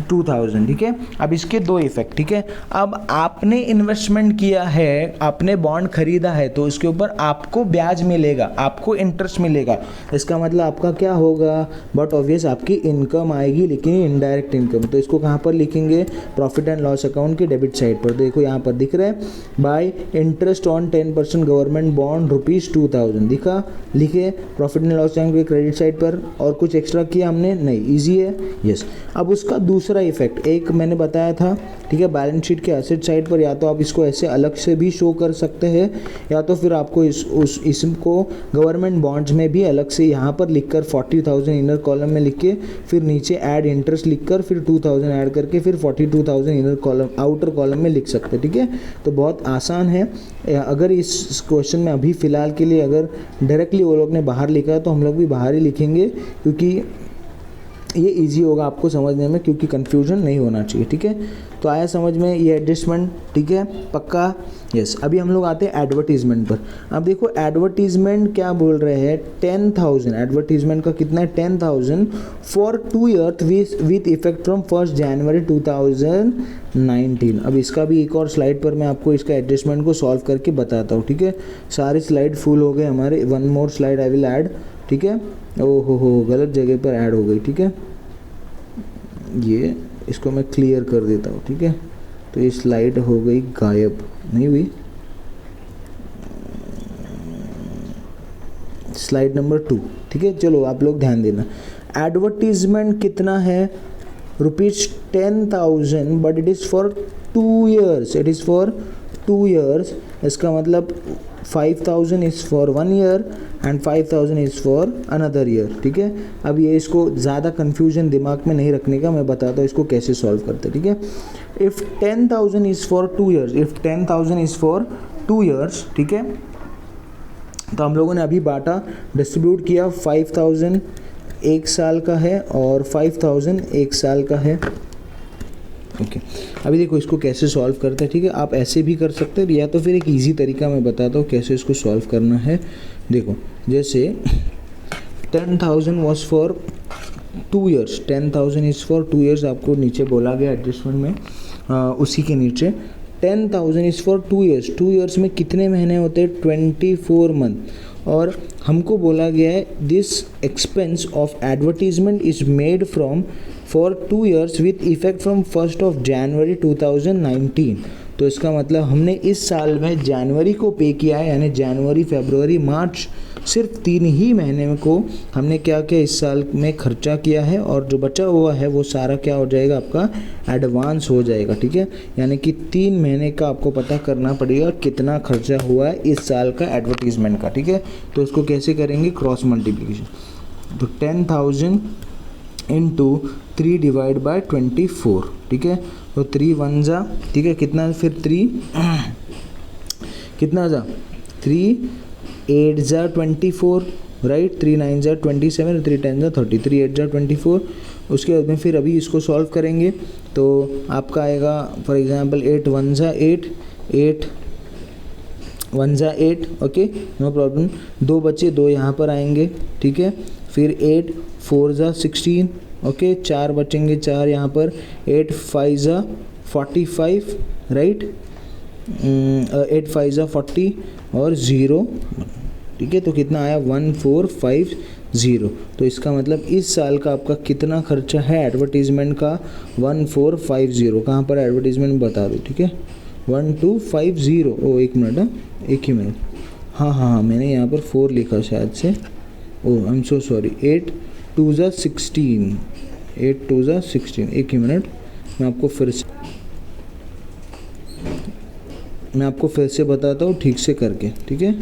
Speaker 1: 2,000, ठीक है। अब इसके 2 इफेक्ट, ठीक है। अब आपने इन्वेस्टमेंट किया है, आपने बॉन्ड खरीदा है, तो इसके ऊपर आपको ब्याज मिलेगा, आपको इंटरेस्ट मिलेगा। इसका मतलब आपका क्या होगा, बट ऑब्वियस आपकी इनकम आएगी, लेकिन इनडायरेक्ट इनकम। तो इसको कहाँ पर लिखेंगे, प्रॉफिट एंड लॉस अकाउंट के डेबिट साइड पर। देखो यहाँ पर दिख रहा है, bye interest on 10% government bond ₹2,000 दिखा, लिखे प्रॉफिट एंड लॉस अकाउंट के क्रेडिट साइड पर। और कुछ एक्स्ट्रा किया हमने नहीं, ईजी है, यस। अब उसका दूसरा इफेक्ट एक मैंने बताया था, ठीक है, बैलेंस शीट के एसेट साइड पर या तो आप इसको ऐसे अलग से भी शो कर सकते हैं, या तो फिर आपको इसको गवर्नमेंट बॉन्ड्स में भी अलग से यहाँ पर लिखकर 40,000 इनर कॉलम में लिख के, फिर नीचे ऐड इंटरेस्ट लिखकर, फिर 2,000 ऐड करके, फिर 42,000 इनर कॉलम आउटर कॉलम में लिख सकते हैं, ठीक है। तो बहुत आसान है। अगर इस क्वेश्चन में अभी फ़िलहाल के लिए अगर डायरेक्टली वो लोग ने बाहर लिखा है तो हम लोग भी बाहर ही लिखेंगे, क्योंकि ये इजी होगा आपको समझने में, क्योंकि कन्फ्यूजन नहीं होना चाहिए, ठीक है। तो आया समझ में ये एडजस्टमेंट, ठीक है, पक्का, यस। अभी हम लोग आते हैं एडवर्टीजमेंट पर। अब देखो एडवर्टीजमेंट क्या बोल रहे हैं, 10,000, एडवर्टीजमेंट का कितना है 10,000 for 2 years with effect from 1 जनवरी 2019। अब इसका भी एक और स्लाइड पर मैं आपको इसका एडजस्टमेंट को सॉल्व करके बताता हूँ, ठीक है। सारे स्लाइड फुल हो गए हमारे, 1 मोर स्लाइड आई विल ऐड, ठीक है। ओहो हो, गलत जगह पर ऐड हो गई, ठीक है। ये इसको मैं क्लियर कर देता हूँ, ठीक है। तो ये स्लाइड हो गई गायब, नहीं हुई, स्लाइड नंबर 2, ठीक है। चलो आप लोग ध्यान देना, एडवर्टीजमेंट कितना है, ₹10,000, but it is for 2 years, it is for 2 years. इसका मतलब 5,000 is for 1 year and 5,000 is for another year, ठीक है। अब ये इसको ज़्यादा कन्फ्यूजन दिमाग में नहीं रखने का, मैं बताता हूँ इसको कैसे सॉल्व करते, ठीक है। If 10,000 is for 2 years, if 10,000 is for 2 years, ठीक है, तो हम लोगों ने अभी बांटा, डिस्ट्रीब्यूट किया, 5,000 1 साल का है और 5,000 1 साल का है, ओके। अभी देखो इसको कैसे सॉल्व करते हैं, ठीक है। आप ऐसे भी कर सकते हैं, या तो फिर एक इजी तरीका मैं बताता हूँ कैसे इसको सॉल्व करना है। देखो जैसे 10,000 was for 2 years, 10,000 is for 2 years, आपको नीचे बोला गया एडजस्टमेंट में, उसी के नीचे 10,000 इज़ फॉर 2 ईयर्स। 2 ईयर्स में कितने महीने होते हैं, 24 मंथ। और हमको बोला गया है this expense of advertisement is made from for 2 years with effect from 1st of January 2019। तो इसका मतलब हमने इस साल में जनवरी को पे किया है, यानी जनवरी, फरवरी, मार्च, सिर्फ 3 ही महीने को हमने क्या किया इस साल में खर्चा किया है, और जो बचा हुआ है वो सारा क्या हो जाएगा आपका एडवांस हो जाएगा। ठीक है, यानी कि 3 महीने का आपको पता करना पड़ेगा कितना खर्चा हुआ है इस साल का एडवर्टीजमेंट का। ठीक है, तो इसको कैसे करेंगे, क्रॉस मल्टीप्लिकेशन। तो 10,000 इंटू 3 डिवाइड बाय 24। ठीक है, तो 3 1 जा, ठीक है, कितना फिर 3 कितना जा 3 8 जा 24, राइट, 3 9 जा 27, 3 10 जा 30, 3 8 जा 24। उसके बाद में फिर अभी इसको सॉल्व करेंगे तो आपका आएगा फॉर एग्जांपल 8 1 जा 8, 8 1 जा 8, ओके, नो प्रॉब्लम। 2 बचे, 2 यहाँ पर आएंगे। ठीक है, फिर 8 4 जा 16, ओके, 4 बचेंगे, 4 यहाँ पर, 8 5 जा 45, राइट, 8 5 जा 40 और 0। ठीक है, तो कितना आया 1450। तो इसका मतलब इस साल का आपका कितना खर्चा है एडवर्टीज़मेंट का 1450। कहाँ पर एडवर्टीज़मेंट बता दो। ठीक है, 1250। ओ एक मिनट, हाँ एक ही मिनट, हाँ मैंने यहाँ पर 4 लिखा शायद से, ओ आई एम सो सॉरी। 8 2 जा 16, 8 2 जा 16, एक ही मिनट, मैं आपको फिर से बताता हूँ ठीक से करके। ठीक है,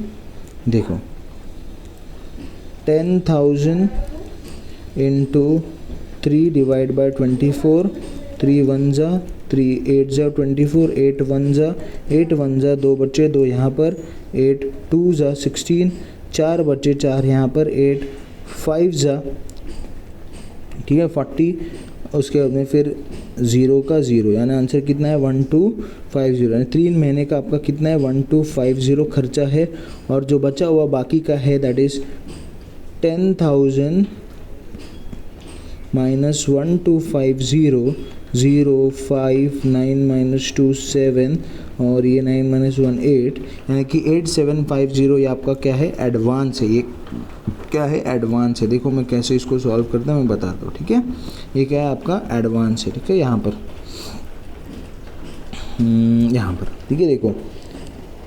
Speaker 1: देखो 10,000 इंटू 3 डिवाइड बाय 24, 3 1 जा 3, 8 जा 24, 8 1 जा 8 1 जा 2 बचे, 2 यहाँ पर, 8 2 जा 16, 4 बचे, 4 यहाँ पर, 8 5 जा, ठीक है, 40। उसके बाद में फिर 0 का 0, यानी आंसर कितना है 1250, यानी 3 महीने का आपका कितना है 1250 खर्चा है। और जो बचा हुआ बाकी का है दैट इज़ 10,000 माइनस 1250, 0 5 9 माइनस 2 7 और ये 9 माइनस 1 8, यानी कि 8750 ये आपका क्या है एडवांस है। ये क्या है एडवांस है। देखो मैं कैसे इसको सॉल्व करता हूँ मैं बताता हूँ। ठीक है, ये क्या है आपका एडवांस है। ठीक है, यहाँ पर ठीक है, देखो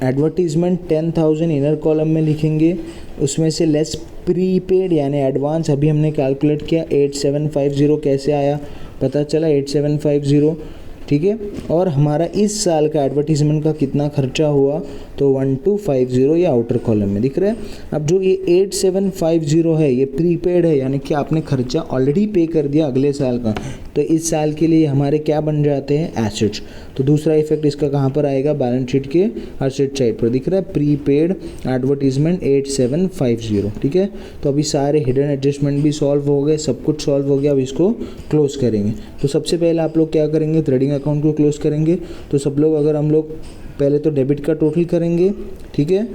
Speaker 1: एडवर्टीजमेंट 10,000 इनर कॉलम में लिखेंगे, उसमें से लेस प्रीपेड यानी एडवांस अभी हमने कैलकुलेट किया 8750 कैसे आया पता चला 8750। ठीक है, और हमारा इस साल का एडवर्टीजमेंट का कितना खर्चा हुआ तो 1250 ये आउटर कॉलम में दिख रहा है। अब जो ये 8750 है ये प्रीपेड है, यानी कि आपने खर्चा ऑलरेडी पे कर दिया अगले साल का, तो इस साल के लिए हमारे क्या बन जाते हैं एसेट्स। तो दूसरा इफेक्ट इसका कहाँ पर आएगा बैलेंस शीट के एसेट साइड पर दिख रहा है प्रीपेड एडवर्टीजमेंट 8750। ठीक है, तो अभी सारे हिडन एडजस्टमेंट भी सॉल्व हो गए, सब कुछ सॉल्व हो गया। अब इसको क्लोज करेंगे। तो सबसे पहले आप लोग क्या करेंगे ट्रेडिंग अकाउंट को क्लोज करेंगे। तो सब लोग अगर हम लोग पहले तो डेबिट का टोटल करेंगे, ठीक है,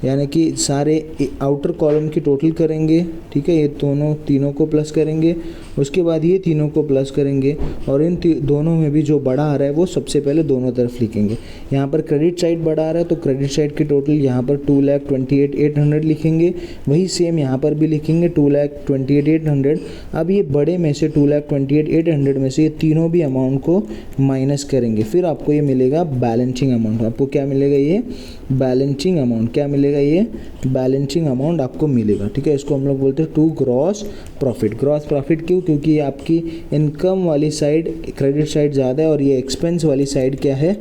Speaker 1: यानी कि सारे आउटर कॉलम की टोटल करेंगे। ठीक है, ये दोनों तीनों को प्लस करेंगे, उसके बाद ये तीनों को प्लस करेंगे और इन दोनों में भी जो बड़ा आ रहा है वो सबसे पहले दोनों तरफ लिखेंगे। यहाँ पर क्रेडिट साइड बड़ा आ रहा है तो क्रेडिट साइड की टोटल यहाँ पर 2,28,800 लिखेंगे, वही सेम यहाँ पर भी लिखेंगे 2,28,800। अब ये बड़े में से 2,28,800 में से ये तीनों भी अमाउंट को माइनस करेंगे, फिर आपको ये मिलेगा बैलेंसिंग अमाउंट। आपको क्या मिलेगा ये बैलेंसिंग अमाउंट, क्या मिलेगा ये बैलेंसिंग अमाउंट आपको मिलेगा। ठीक है, इसको हम लोग बोलते हैं to gross profit. Gross profit क्यों, क्योंकि ये आपकी इनकम वाली साइड क्रेडिट साइड ज़्यादा है और ये एक्सपेंस वाली साइड क्या है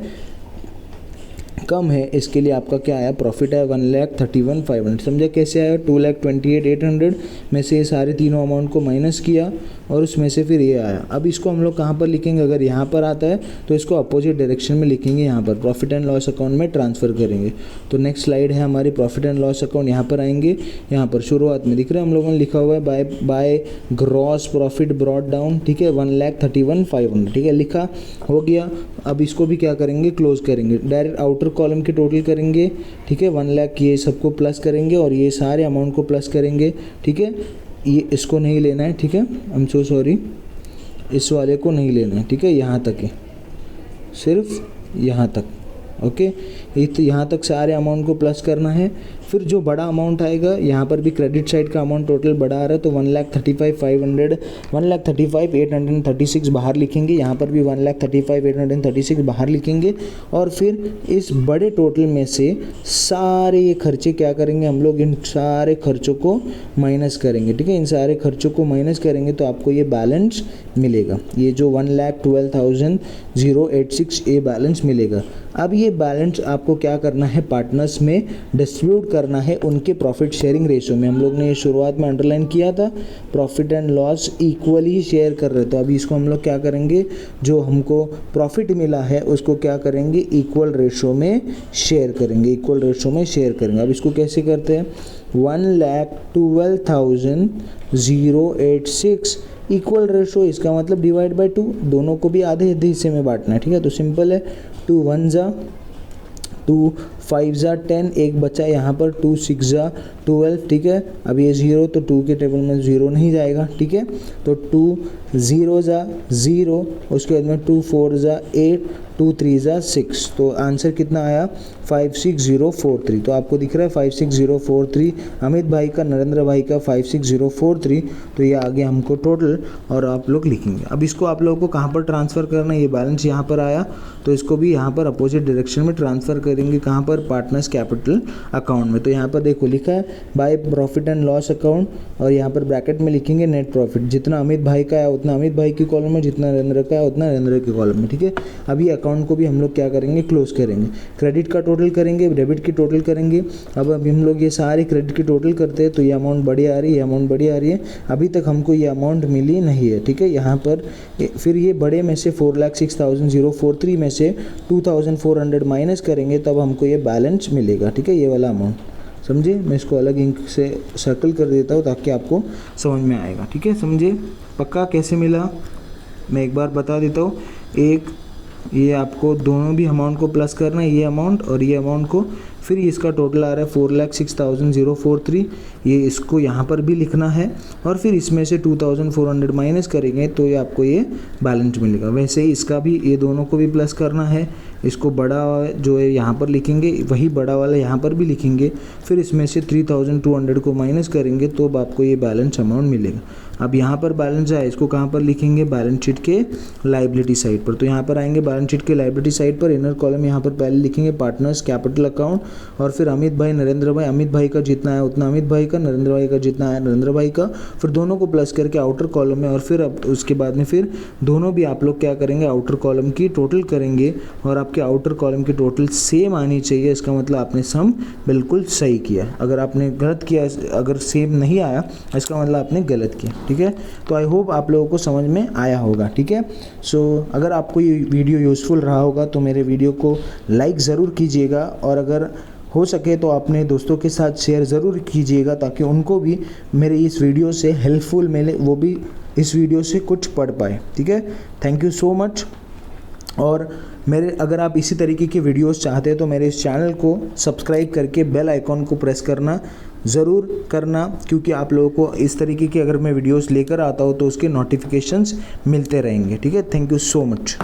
Speaker 1: कम है, इसके लिए आपका क्या आया प्रॉफिट है 1,31,500। समझा कैसे आया 2,28,800 में से ये सारे तीनों अमाउंट को माइनस किया और उसमें से फिर ये आया। अब इसको हम लोग कहाँ पर लिखेंगे, अगर यहाँ पर आता है तो इसको अपोजिट डायरेक्शन में लिखेंगे, यहाँ पर प्रॉफिट एंड लॉस अकाउंट में ट्रांसफ़र करेंगे। तो नेक्स्ट स्लाइड है हमारी प्रॉफिट एंड लॉस अकाउंट, यहाँ पर आएंगे। यहाँ पर शुरुआत में दिख रहा है हम लोगों ने लिखा हुआ है by gross profit brought down. ठीक है, 1,31,500। ठीक है, लिखा हो गया। अब इसको भी क्या करेंगे क्लोज करेंगे, डायरेक्ट आउटर कॉलम की टोटल करेंगे। ठीक है, 1 लाख ये सबको प्लस करेंगे और ये सारे अमाउंट को प्लस करेंगे। ठीक है, ये इसको नहीं लेना है। ठीक है, आई एम सो सॉरी, इस वाले को नहीं लेना है। ठीक है, यहाँ तक है, सिर्फ यहाँ तक। ओके, तो यहाँ तक सारे अमाउंट को प्लस करना है। फिर जो बड़ा अमाउंट आएगा, यहाँ पर भी क्रेडिट साइड का अमाउंट टोटल बड़ा आ रहा है, तो 1,35,500 1,35,836 बाहर लिखेंगे। यहाँ पर भी 1,35,836 बाहर लिखेंगे। और फिर इस बड़े टोटल में से सारे ये खर्चे क्या करेंगे हम लोग, इन सारे खर्चों को माइनस करेंगे। ठीक है, इन सारे खर्चों को माइनस करेंगे तो आपको ये बैलेंस मिलेगा, ये जो 1,12,086 ये बैलेंस मिलेगा। अब ये बैलेंस आपको क्या करना है, पार्टनर्स में डिस्ट्रीब्यूट करना है उनके प्रॉफिट शेयरिंग रेशो में। हम लोग ने शुरुआत में अंडरलाइन किया था, profit and loss equally he share कर रहे थे। अभी इसको हम लोग क्या करेंगे, जो हमको प्रॉफिट मिला है उसको क्या करेंगे, इक्वल रेशो में शेयर करेंगे, इक्वल रेशो में शेयर करेंगे। अब इसको कैसे करते हैं, 1,12,086 इक्वल रेशो, इसका मतलब डिवाइड बाय 2, दोनों को भी आधे आधे हिस्से में बांटना है। ठीक है, तो सिंपल है, 2 1 जा 2 5 जा 10, एक बचा यहाँ पर 2 6 जा 12। ठीक है, अब ये 0 तो 2 के टेबल में 0 नहीं जाएगा। ठीक है, तो 2 0 जा 0, उसके बाद में 2 4 जा 8, 2 3 जा 6, तो आंसर कितना आया 56043। तो आपको दिख रहा है 56043, अमित भाई का, नरेंद्र भाई का 56043। तो ये आ गया हमको टोटल, और आप लोग लिखेंगे। अब इसको आप लोगों को कहाँ पर ट्रांसफ़र करना है, ये बैलेंस यहाँ पर आया तो इसको भी यहाँ पर अपोजिट डायरेक्शन में ट्रांसफ़र करेंगे। कहाँ पर, पार्टनर्स कैपिटल अकाउंट में। तो यहाँ पर देखो लिखा है by profit and loss account, और यहाँ पर ब्रैकेट में लिखेंगे नेट प्रॉफिट। जितना अमित भाई का है उतना अमित भाई की कॉलम में, जितना नरेंद्र का है उतना नरेंद्र की कॉलम में। ठीक है, अभी अकाउंट को भी हम लोग क्या करेंगे, क्लोज करेंगे। क्रेडिट का टोटल करेंगे, डेबिट की टोटल करेंगे। अब अभी हम लोग ये सारे क्रेडिट की टोटल करते हैं तो ये अमाउंट बड़ी आ रही है, ये अमाउंट बड़ी आ रही है। अभी तक हमको ये अमाउंट मिली नहीं है। ठीक है, यहाँ पर फिर ये बड़े में से 4,06,043 में से 2,400 माइनस करेंगे, तब हमको ये बैलेंस मिलेगा। ठीक है, ये वाला अमाउंट, समझे। मैं इसको अलग इंक से सर्कल कर देता हूँ ताकि आपको समझ में आएगा। ठीक है, समझे, पक्का कैसे मिला मैं एक बार बता देता हूँ। एक ये आपको दोनों भी अमाउंट को प्लस करना है, ये अमाउंट और ये अमाउंट को। फिर इसका टोटल आ रहा है 4,06,043, ये इसको यहाँ पर भी लिखना है। और फिर इसमें से 2,400 माइनस करेंगे तो ये आपको ये बैलेंस मिलेगा। वैसे ही इसका भी, ये दोनों को भी प्लस करना है। इसको बड़ा जो है यहाँ पर लिखेंगे, वही बड़ा वाला यहाँ पर भी लिखेंगे। फिर इसमें से 3,200 को माइनस करेंगे तो आपको ये बैलेंस अमाउंट मिलेगा। अब यहाँ पर बैलेंस है, इसको कहाँ पर लिखेंगे, बैलेंस शीट के लाइबिलिटी साइड पर। तो यहाँ पर आएंगे बैलेंस शीट के लाइबिलिटी साइड पर, इनर कॉलम यहाँ पर पहले लिखेंगे पार्टनर्स कैपिटल अकाउंट, और फिर अमित भाई, नरेंद्र भाई, अमित भाई का जितना है उतना अमित भाई का, नरेंद्र भाई का जितना है नरेंद्र भाई का। फिर दोनों को प्लस करके आउटर कॉलम में, और फिर अब उसके बाद में फिर दोनों भी आप लोग क्या करेंगे, आउटर कॉलम की टोटल करेंगे। और आपके आउटर कॉलम की टोटल सेम आनी चाहिए, इसका मतलब आपने सम बिल्कुल सही किया। अगर आपने गलत किया, अगर सेम नहीं आया, इसका मतलब आपने गलत किया। ठीक है, तो आई होप आप लोगों को समझ में आया होगा। ठीक है, सो अगर आपको ये वीडियो यूज़फुल रहा होगा तो मेरे वीडियो को लाइक ज़रूर कीजिएगा, और अगर हो सके तो अपने दोस्तों के साथ शेयर ज़रूर कीजिएगा ताकि उनको भी मेरे इस वीडियो से हेल्पफुल मिले, वो भी इस वीडियो से कुछ पढ़ पाए। ठीक है, थैंक यू सो मच। और मेरे, अगर आप इसी तरीके की वीडियोस चाहते हैं तो मेरे इस चैनल को सब्सक्राइब करके बेल आइकॉन को प्रेस करना ज़रूर करना, क्योंकि आप लोगों को इस तरीके की अगर मैं वीडियोस लेकर आता हूँ तो उसके नोटिफिकेशंस मिलते रहेंगे। ठीक है, थैंक यू सो मच।